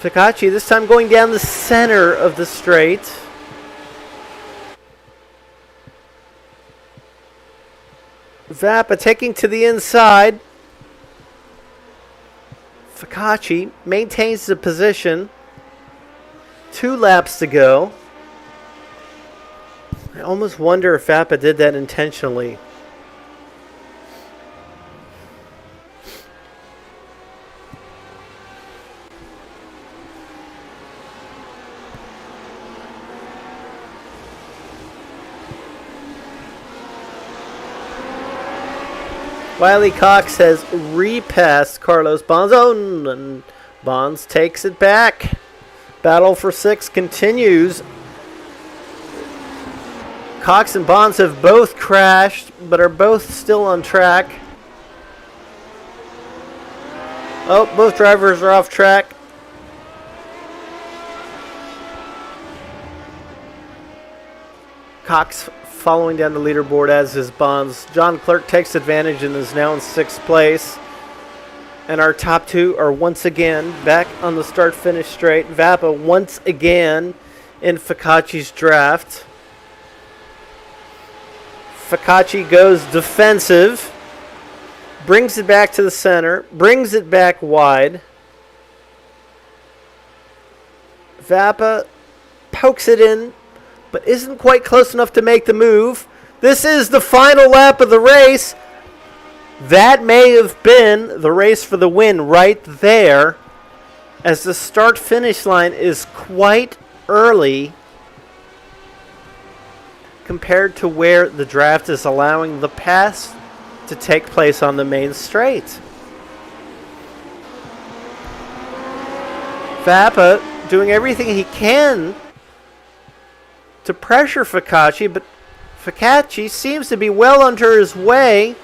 Fikachi this time going down the center of the straight. Vappa taking to the inside. Fikachi maintains the position. 2 laps to go. I almost wonder if Vapa did that intentionally. Wiley Cox has repassed Carlos Bonds. Oh, and Bonds takes it back. Battle for 6 continues. Cox and Bonds have both crashed, but are both still on track. Oh, both drivers are off track. Cox following down the leaderboard, as is Bonds. John Clerk takes advantage and is now in 6th place. And our top 2 are once again back on the start-finish straight. Vapa once again in Focacci's draft. Focacci goes defensive. Brings it back to the center. Brings it back wide. Vapa pokes it in, but isn't quite close enough to make the move. This is the final lap of the race. That may have been the race for the win right there, as the start-finish line is quite early compared to where the draft is allowing the pass to take place on the main straight. Vapa doing everything he can to pressure Focacci, but Focacci seems to be well under his way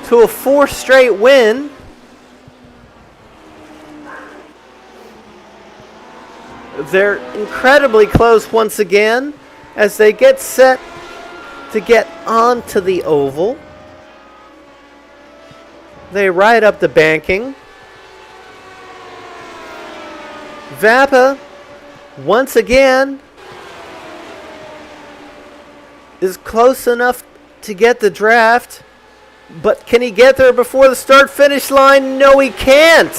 to a 4th straight win. They're incredibly close once again as they get set to get onto the oval. They ride up the banking. Vapa once again is close enough to get the draft, but can he get there before the start-finish line? No, he can't.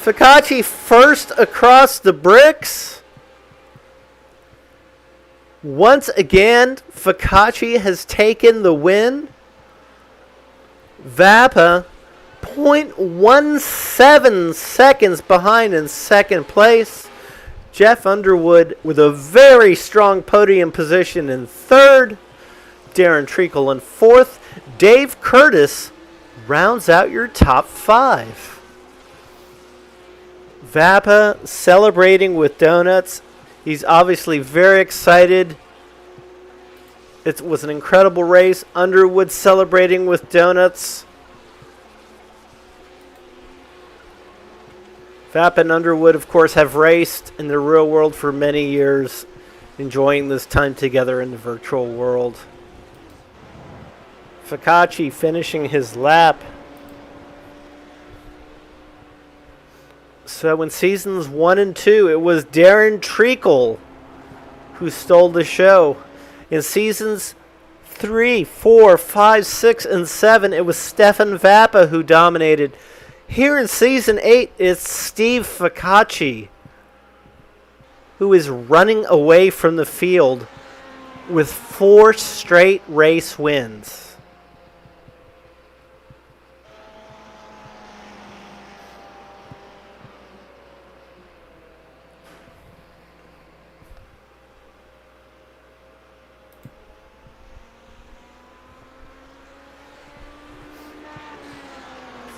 Focacci first across the bricks. Once again, Focacci has taken the win. Vapa 0.17 seconds behind in 2nd place. Jeff Underwood with a very strong podium position in 3rd. Darren Treacle in 4th. Dave Curtis rounds out your top 5. Vapa celebrating with donuts. He's obviously very excited. It was an incredible race. Underwood celebrating with donuts. Vapa and Underwood, of course, have raced in the real world for many years, enjoying this time together in the virtual world. Focacci finishing his lap. So in seasons 1 and 2, it was Darren Treacle who stole the show. In seasons 3, 4, 5, 6, and 7, it was Stefan Vapa who dominated. Here in season 8, it's Steve Focacci who is running away from the field with 4 straight race wins.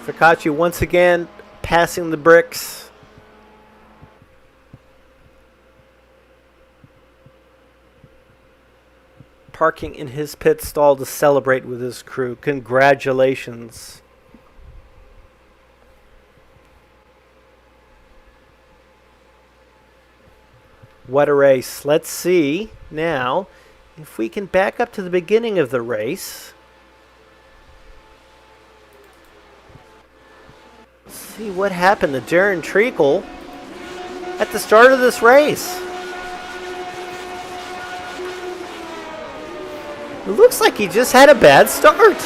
Focacci once again passing the bricks. Parking in his pit stall to celebrate with his crew. Congratulations. What a race. Let's see now if we can back up to the beginning of the race. See what happened to Darren Treacle at the start of this race. It looks like he just had a bad start.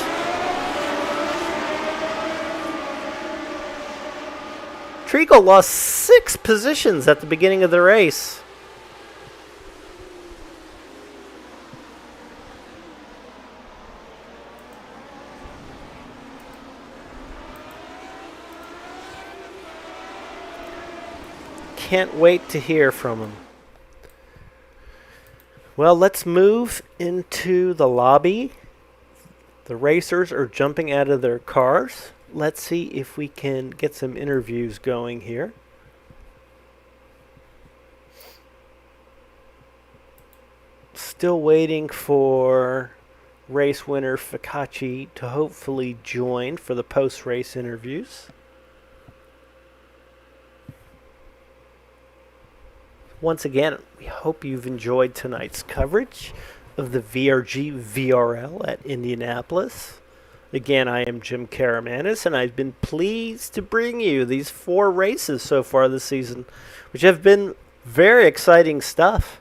Treacle lost 6 positions at the beginning of the race. Can't wait to hear from him. Well, let's move into the lobby. The racers are jumping out of their cars. Let's see if we can get some interviews going here. Still waiting for race winner Fikachi to hopefully join for the post-race interviews. Once again, we hope you've enjoyed tonight's coverage of the VRG VRL at Indianapolis. Again, I am Jim Karamanis, and I've been pleased to bring you these 4 races so far this season, which have been very exciting stuff.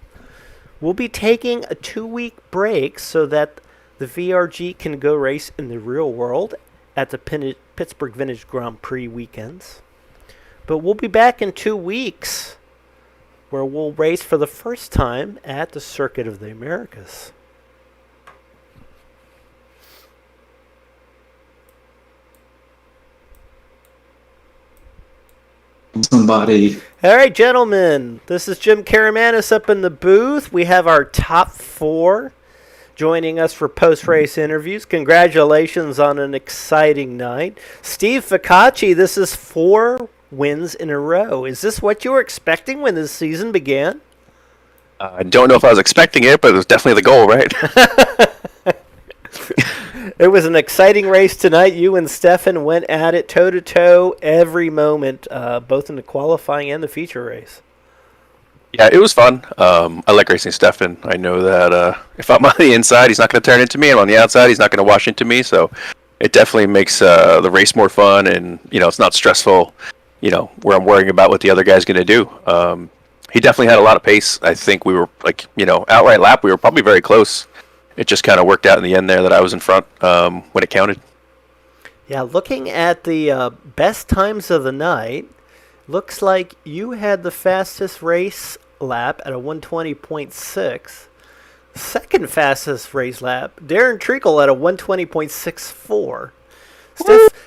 We'll be taking a 2-week break so that the VRG can go race in the real world at the Pittsburgh Vintage Grand Prix weekends. But we'll be back in 2 weeks, where we'll race for the first time at the Circuit of the Americas. Somebody. All right, gentlemen, this is Jim Karamanis up in the booth. We have our top 4 joining us for post-race interviews. Congratulations on an exciting night. Steve Fikachi, this is 4 wins in a row. Is this what you were expecting when this season began? I don't know if I was expecting it, but it was definitely the goal, right? It was an exciting race tonight. You and Stefan went at it toe-to-toe every moment, both in the qualifying and the feature race. Yeah, it was fun. I like racing Stefan. I know that if I'm on the inside, he's not going to turn into me, and on the outside, he's not going to wash into me. So it definitely makes the race more fun, and it's not stressful. Where I'm worrying about what the other guy's going to do. He definitely had a lot of pace. I think we were outright lap. We were probably very close. It just kind of worked out in the end there that I was in front when it counted. Yeah, looking at the best times of the night, looks like you had the fastest race lap at a 120.6. Second fastest race lap, Darren Treacle at a 120.64.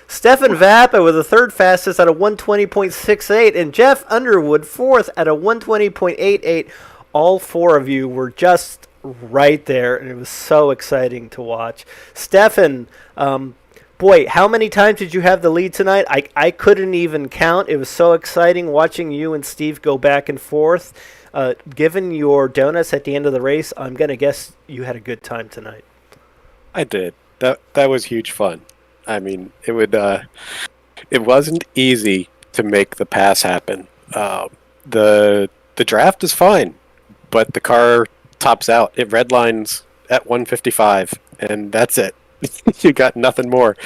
Stefan Vappa with the third fastest at a 120.68, and Jeff Underwood fourth at a 120.88. All 4 of you were just right there, and it was so exciting to watch. Stefan, boy, how many times did you have the lead tonight? I couldn't even count. It was so exciting watching you and Steve go back and forth. Given your donuts at the end of the race, I'm going to guess you had a good time tonight. I did. That was huge fun. I mean, it wasn't easy to make the pass happen. The draft is fine, but the car tops out. It redlines at 155, and that's it. You got nothing more.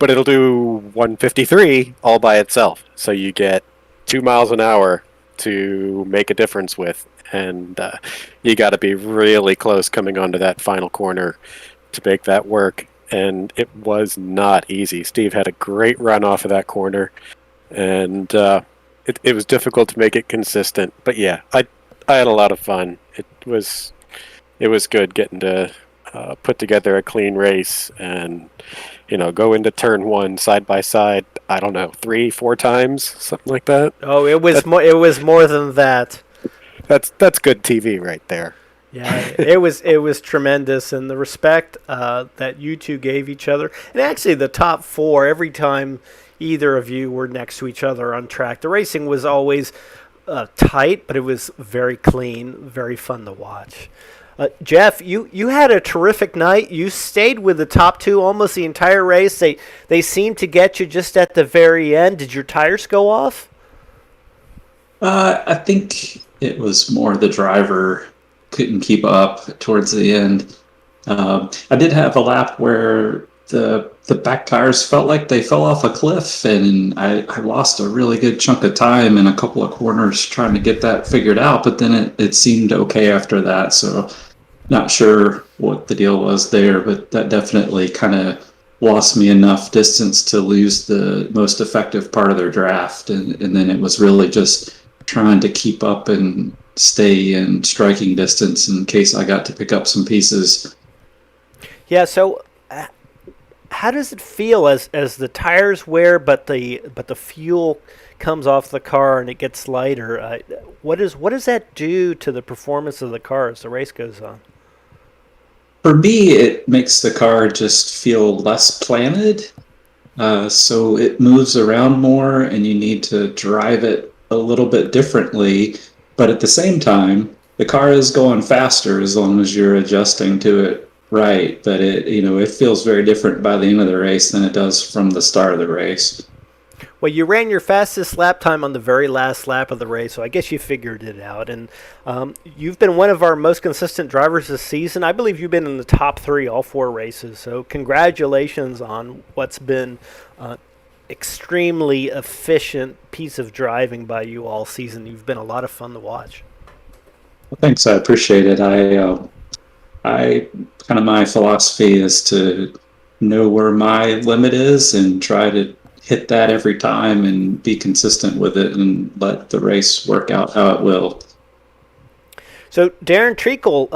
But it'll do 153 all by itself. So you get 2 miles an hour to make a difference with. And you got to be really close coming onto that final corner to make that work. And it was not easy. Steve had a great run off of that corner, and it was difficult to make it consistent. But yeah, I had a lot of fun. It was good getting to put together a clean race and go into turn 1 side by side. I don't know, 3-4 times, something like that. Oh, it was more than that. That's good TV right there. Yeah, it was tremendous, and the respect that you two gave each other, and actually the top 4 every time either of you were next to each other on track. The racing was always tight, but it was very clean, very fun to watch. Jeff, you had a terrific night. You stayed with the top 2 almost the entire race. They seemed to get you just at the very end. Did your tires go off? I think it was more the driver couldn't keep up towards the end. I did have a lap where the back tires felt like they fell off a cliff, and I lost a really good chunk of time in a couple of corners trying to get that figured out, but then it seemed okay after that. So not sure what the deal was there, but that definitely kind of lost me enough distance to lose the most effective part of their draft. And then it was really just trying to keep up and stay in striking distance in case I got to pick up some pieces. Yeah. So, how does it feel as the tires wear, but the fuel comes off the car and it gets lighter? What does that do to the performance of the car as the race goes on? For me, it makes the car just feel less planted. So it moves around more and you need to drive it a little bit differently. But at the same time, the car is going faster as long as you're adjusting to it right. But it feels very different by the end of the race than it does from the start of the race. Well, you ran your fastest lap time on the very last lap of the race, so I guess you figured it out. And you've been one of our most consistent drivers this season. I believe you've been in the top 3 all 4 races. So congratulations on what's been extremely efficient piece of driving by you all season. You've been a lot of fun to watch. Well, thanks, I appreciate it. I kind of my philosophy is to know where my limit is and try to hit that every time and be consistent with it and let the race work out how it will. So Darren Treacle,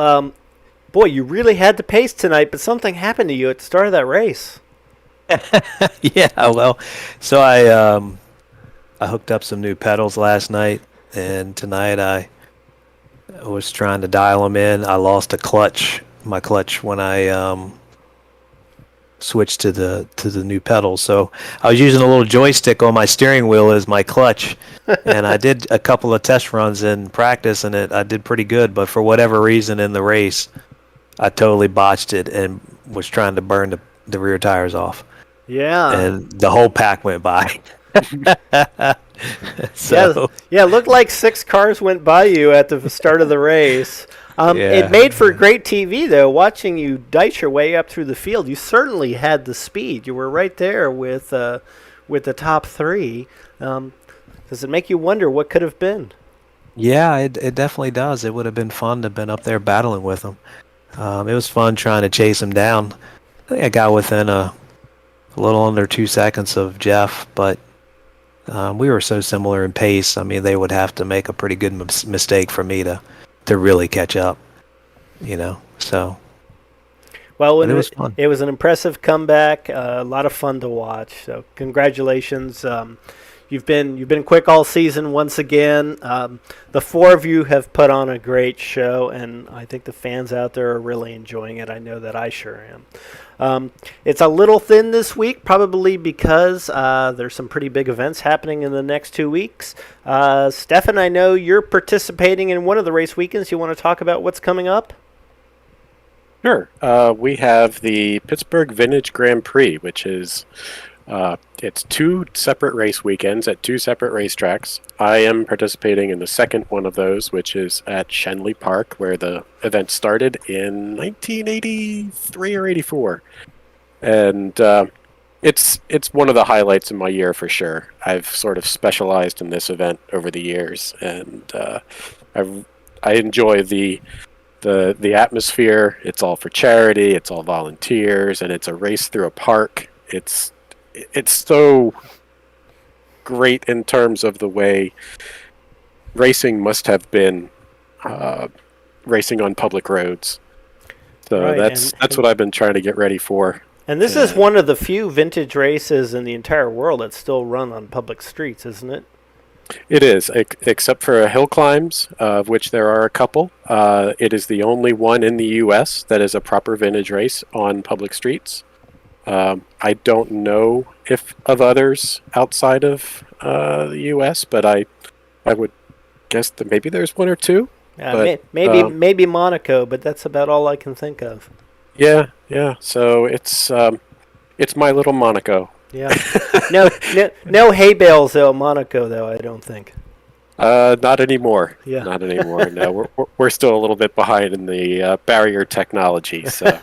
boy, you really had the pace tonight, but something happened to you at the start of that race. Yeah, well, so I hooked up some new pedals last night, and tonight I was trying to dial them in. I lost my clutch when I switched to the new pedals. So I was using a little joystick on my steering wheel as my clutch, and I did a couple of test runs in practice, and I did pretty good. But for whatever reason in the race, I totally botched it and was trying to burn the rear tires off. Yeah. And the whole pack went by. Yeah, it looked like 6 cars went by you at the start of the race. It made for great TV, though, watching you dice your way up through the field. You certainly had the speed. You were right there with the top 3. Does it make you wonder what could have been? Yeah, it definitely does. It would have been fun to have been up there battling with them. It was fun trying to chase him down. I think I got within a little under 2 seconds of Jeff, but we were so similar in pace. I mean, they would have to make a pretty good mistake for me to really catch up, so. Well, it was fun. It was an impressive comeback, a lot of fun to watch. So congratulations. You've been quick all season once again. The 4 of you have put on a great show, and I think the fans out there are really enjoying it. I know that I sure am. It's a little thin this week, probably because there's some pretty big events happening in the next 2 weeks. Stefan, I know you're participating in one of the race weekends. You want to talk about what's coming up? Sure. We have the Pittsburgh Vintage Grand Prix, which is it's 2 separate race weekends at 2 separate racetracks. I am participating in the second one of those, which is at Shenley Park, where the event started in 1983 or 84. And it's one of the highlights of my year for sure. I've sort of specialized in this event over the years, and I enjoy the atmosphere. It's all for charity. It's all volunteers, and it's a race through a park. It's so great in terms of the way racing must have been racing on public roads. So right, that's what I've been trying to get ready for. And this is one of the few vintage races in the entire world that's still run on public streets, isn't it? It is, except for hill climbs, of which there are a couple. It is the only one in the U.S. that is a proper vintage race on public streets. I don't know if of others outside of the U.S., but I would guess that maybe there's 1 or 2. Maybe Monaco, but that's about all I can think of. Yeah. So it's my little Monaco. Yeah. No hay bales though, Monaco though. I don't think. Not anymore. Yeah. Not anymore. No, we're still a little bit behind in the barrier technology. So.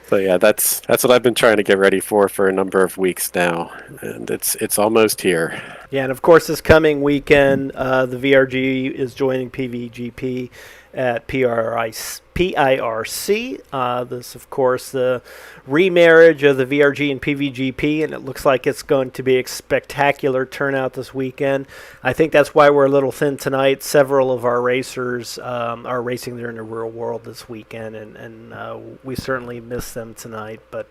So yeah, that's what I've been trying to get ready for a number of weeks now, and it's almost here. Yeah, and of course, this coming weekend, the VRG is joining PVGP at PIRC. This, of course, the remarriage of the VRG and PVGP, and it looks like it's going to be a spectacular turnout this weekend. I think that's why we're a little thin tonight. Several of our racers are racing there in the real world this weekend, and we certainly miss them tonight. But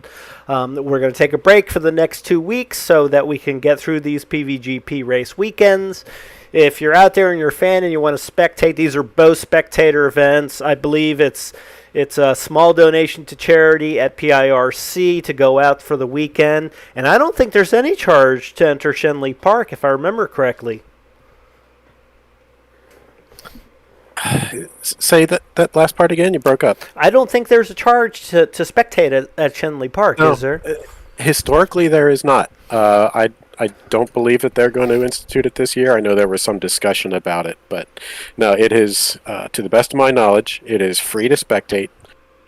we're going to take a break for the next 2 weeks so that we can get through these PVGP race weekends. If you're out there and you're a fan and you want to spectate, these are both spectator events. I believe it's a small donation to charity at PIRC to go out for the weekend. And I don't think there's any charge to enter Shenley Park, if I remember correctly. Say that last part again. You broke up. I don't think there's a charge to spectate at Shenley Park, No. is there? Historically, there is not. I don't believe that they're going to institute it this year. I know there was some discussion about it, but no, it is, to the best of my knowledge, it is free to spectate.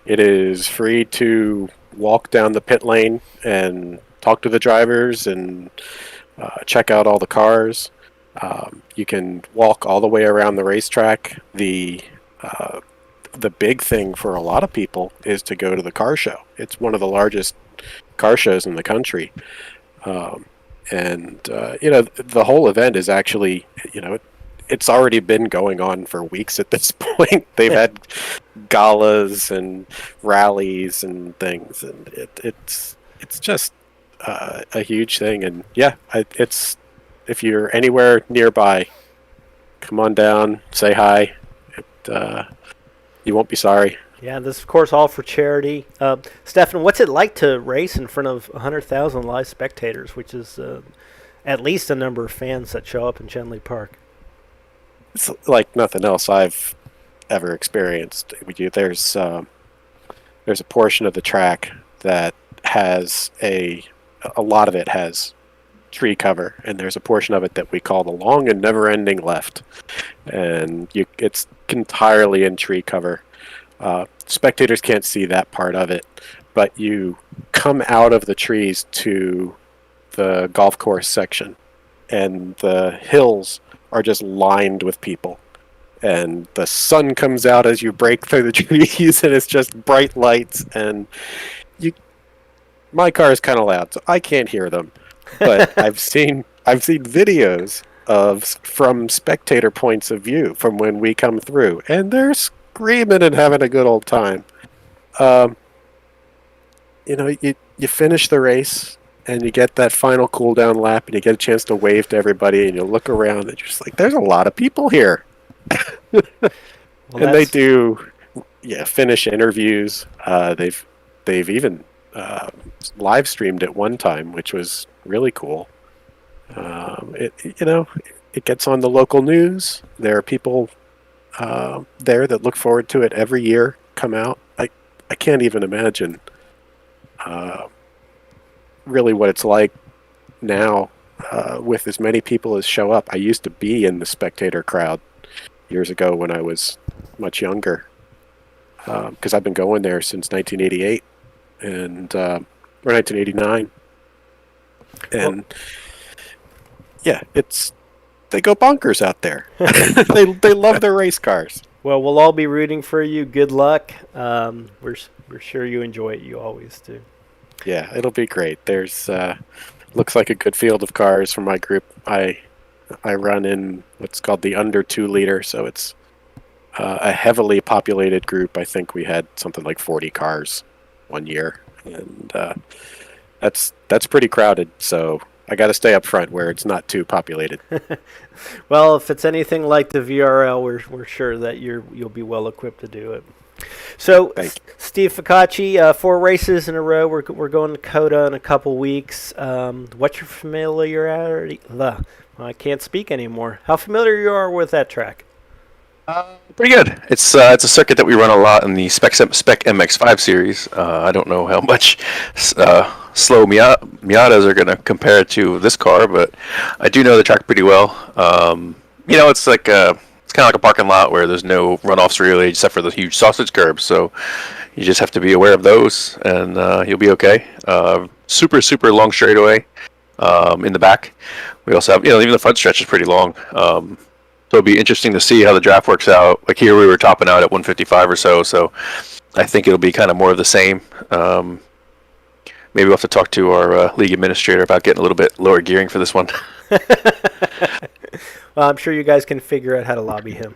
It is free to walk down the pit lane and talk to the drivers and check out all the cars. You can walk all the way around the racetrack. The big thing for a lot of people is to go to the car show. It's one of the largest car shows in the country. The whole event is actually, it's already been going on for weeks at this point. They've had galas and rallies and things, and it's just a huge thing. And yeah, if you're anywhere nearby, come on down, say hi. You won't be sorry. Yeah, this of course all for charity. Stefan, what's it like to race in front of 100,000 live spectators, which is at least a number of fans that show up in Shenley Park? It's like nothing else I've ever experienced. There's a portion of the track that has a lot of it has tree cover, and there's a portion of it that we call the long and never-ending left, and it's entirely in tree cover. Spectators can't see that part of it, but you come out of the trees to the golf course section, and the hills are just lined with people. And the sun comes out as you break through the trees, and it's just bright lights. And my car is kind of loud, so I can't hear them. But I've seen videos from spectator points of view from when we come through, and they're screaming and having a good old time. You finish the race and you get that final cool down lap, and you get a chance to wave to everybody, and you look around and you're just like, there's a lot of people here. And they do finish interviews. They've even live streamed it one time, which was really cool. It gets on the local news. There are people there that look forward to it every year, come out. I can't even imagine really what it's like now with as many people as show up. I used to be in the spectator crowd years ago when I was much younger, because I've been going there since 1988 or 1989, and they go bonkers out there. They love their race cars. Well, we'll all be rooting for you. Good luck. We're sure you enjoy it. You always do. Yeah, it'll be great. There's looks like a good field of cars for my group. I run in what's called the under 2 liter, so it's a heavily populated group. I think we had something like 40 cars one year, and that's pretty crowded. So I got to stay up front where it's not too populated. Well, if it's anything like the VRL, we're sure that you'll be well equipped to do it. So, Steve Ficacci, 4 races in a row. We're going to COTA in a couple weeks. What's your familiarity? I can't speak anymore. How familiar you are with that track? Pretty good. It's a circuit that we run a lot in the Spec MX5 series. I don't know how much slow Miatas are going to compare to this car, but I do know the track pretty well. It's like it's kind of like a parking lot where there's no runoffs really, except for the huge sausage curbs. So you just have to be aware of those, and you'll be okay. Super long straightaway. in the back. We also have, even the front stretch is pretty long. So it'll be interesting to see how the draft works out. Like here, we were topping out at 155 or so. So I think it'll be kind of more of the same. Maybe we'll have to talk to our league administrator about getting a little bit lower gearing for this one. Well, I'm sure you guys can figure out how to lobby him.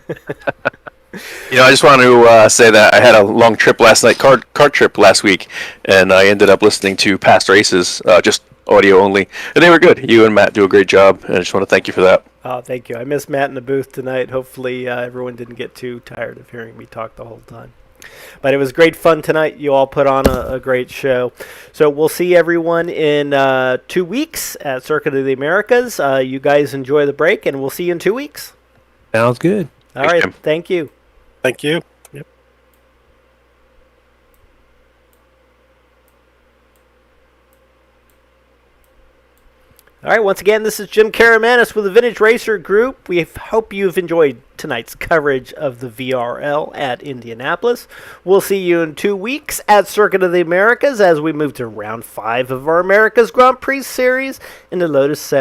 I just want to say that I had a long trip last night, kart trip last week, and I ended up listening to past races, just audio only, and they were good. You and Matt do a great job, and I just want to thank you for that. Oh, thank you. I missed Matt in the booth tonight. Hopefully everyone didn't get too tired of hearing me talk the whole time. But it was great fun tonight. You all put on a great show. So we'll see everyone in 2 weeks at Circuit of the Americas. You guys enjoy the break, and we'll see you in 2 weeks. Sounds good. All Thanks, right. Jim. Thank you. Thank you. Yep. All right, once again, this is Jim Karamanis with the Vintage Racer Group. We hope you've enjoyed tonight's coverage of the VRL at Indianapolis. We'll see you in 2 weeks at Circuit of the Americas as we move to round 5 of our America's Grand Prix series in the Lotus 7.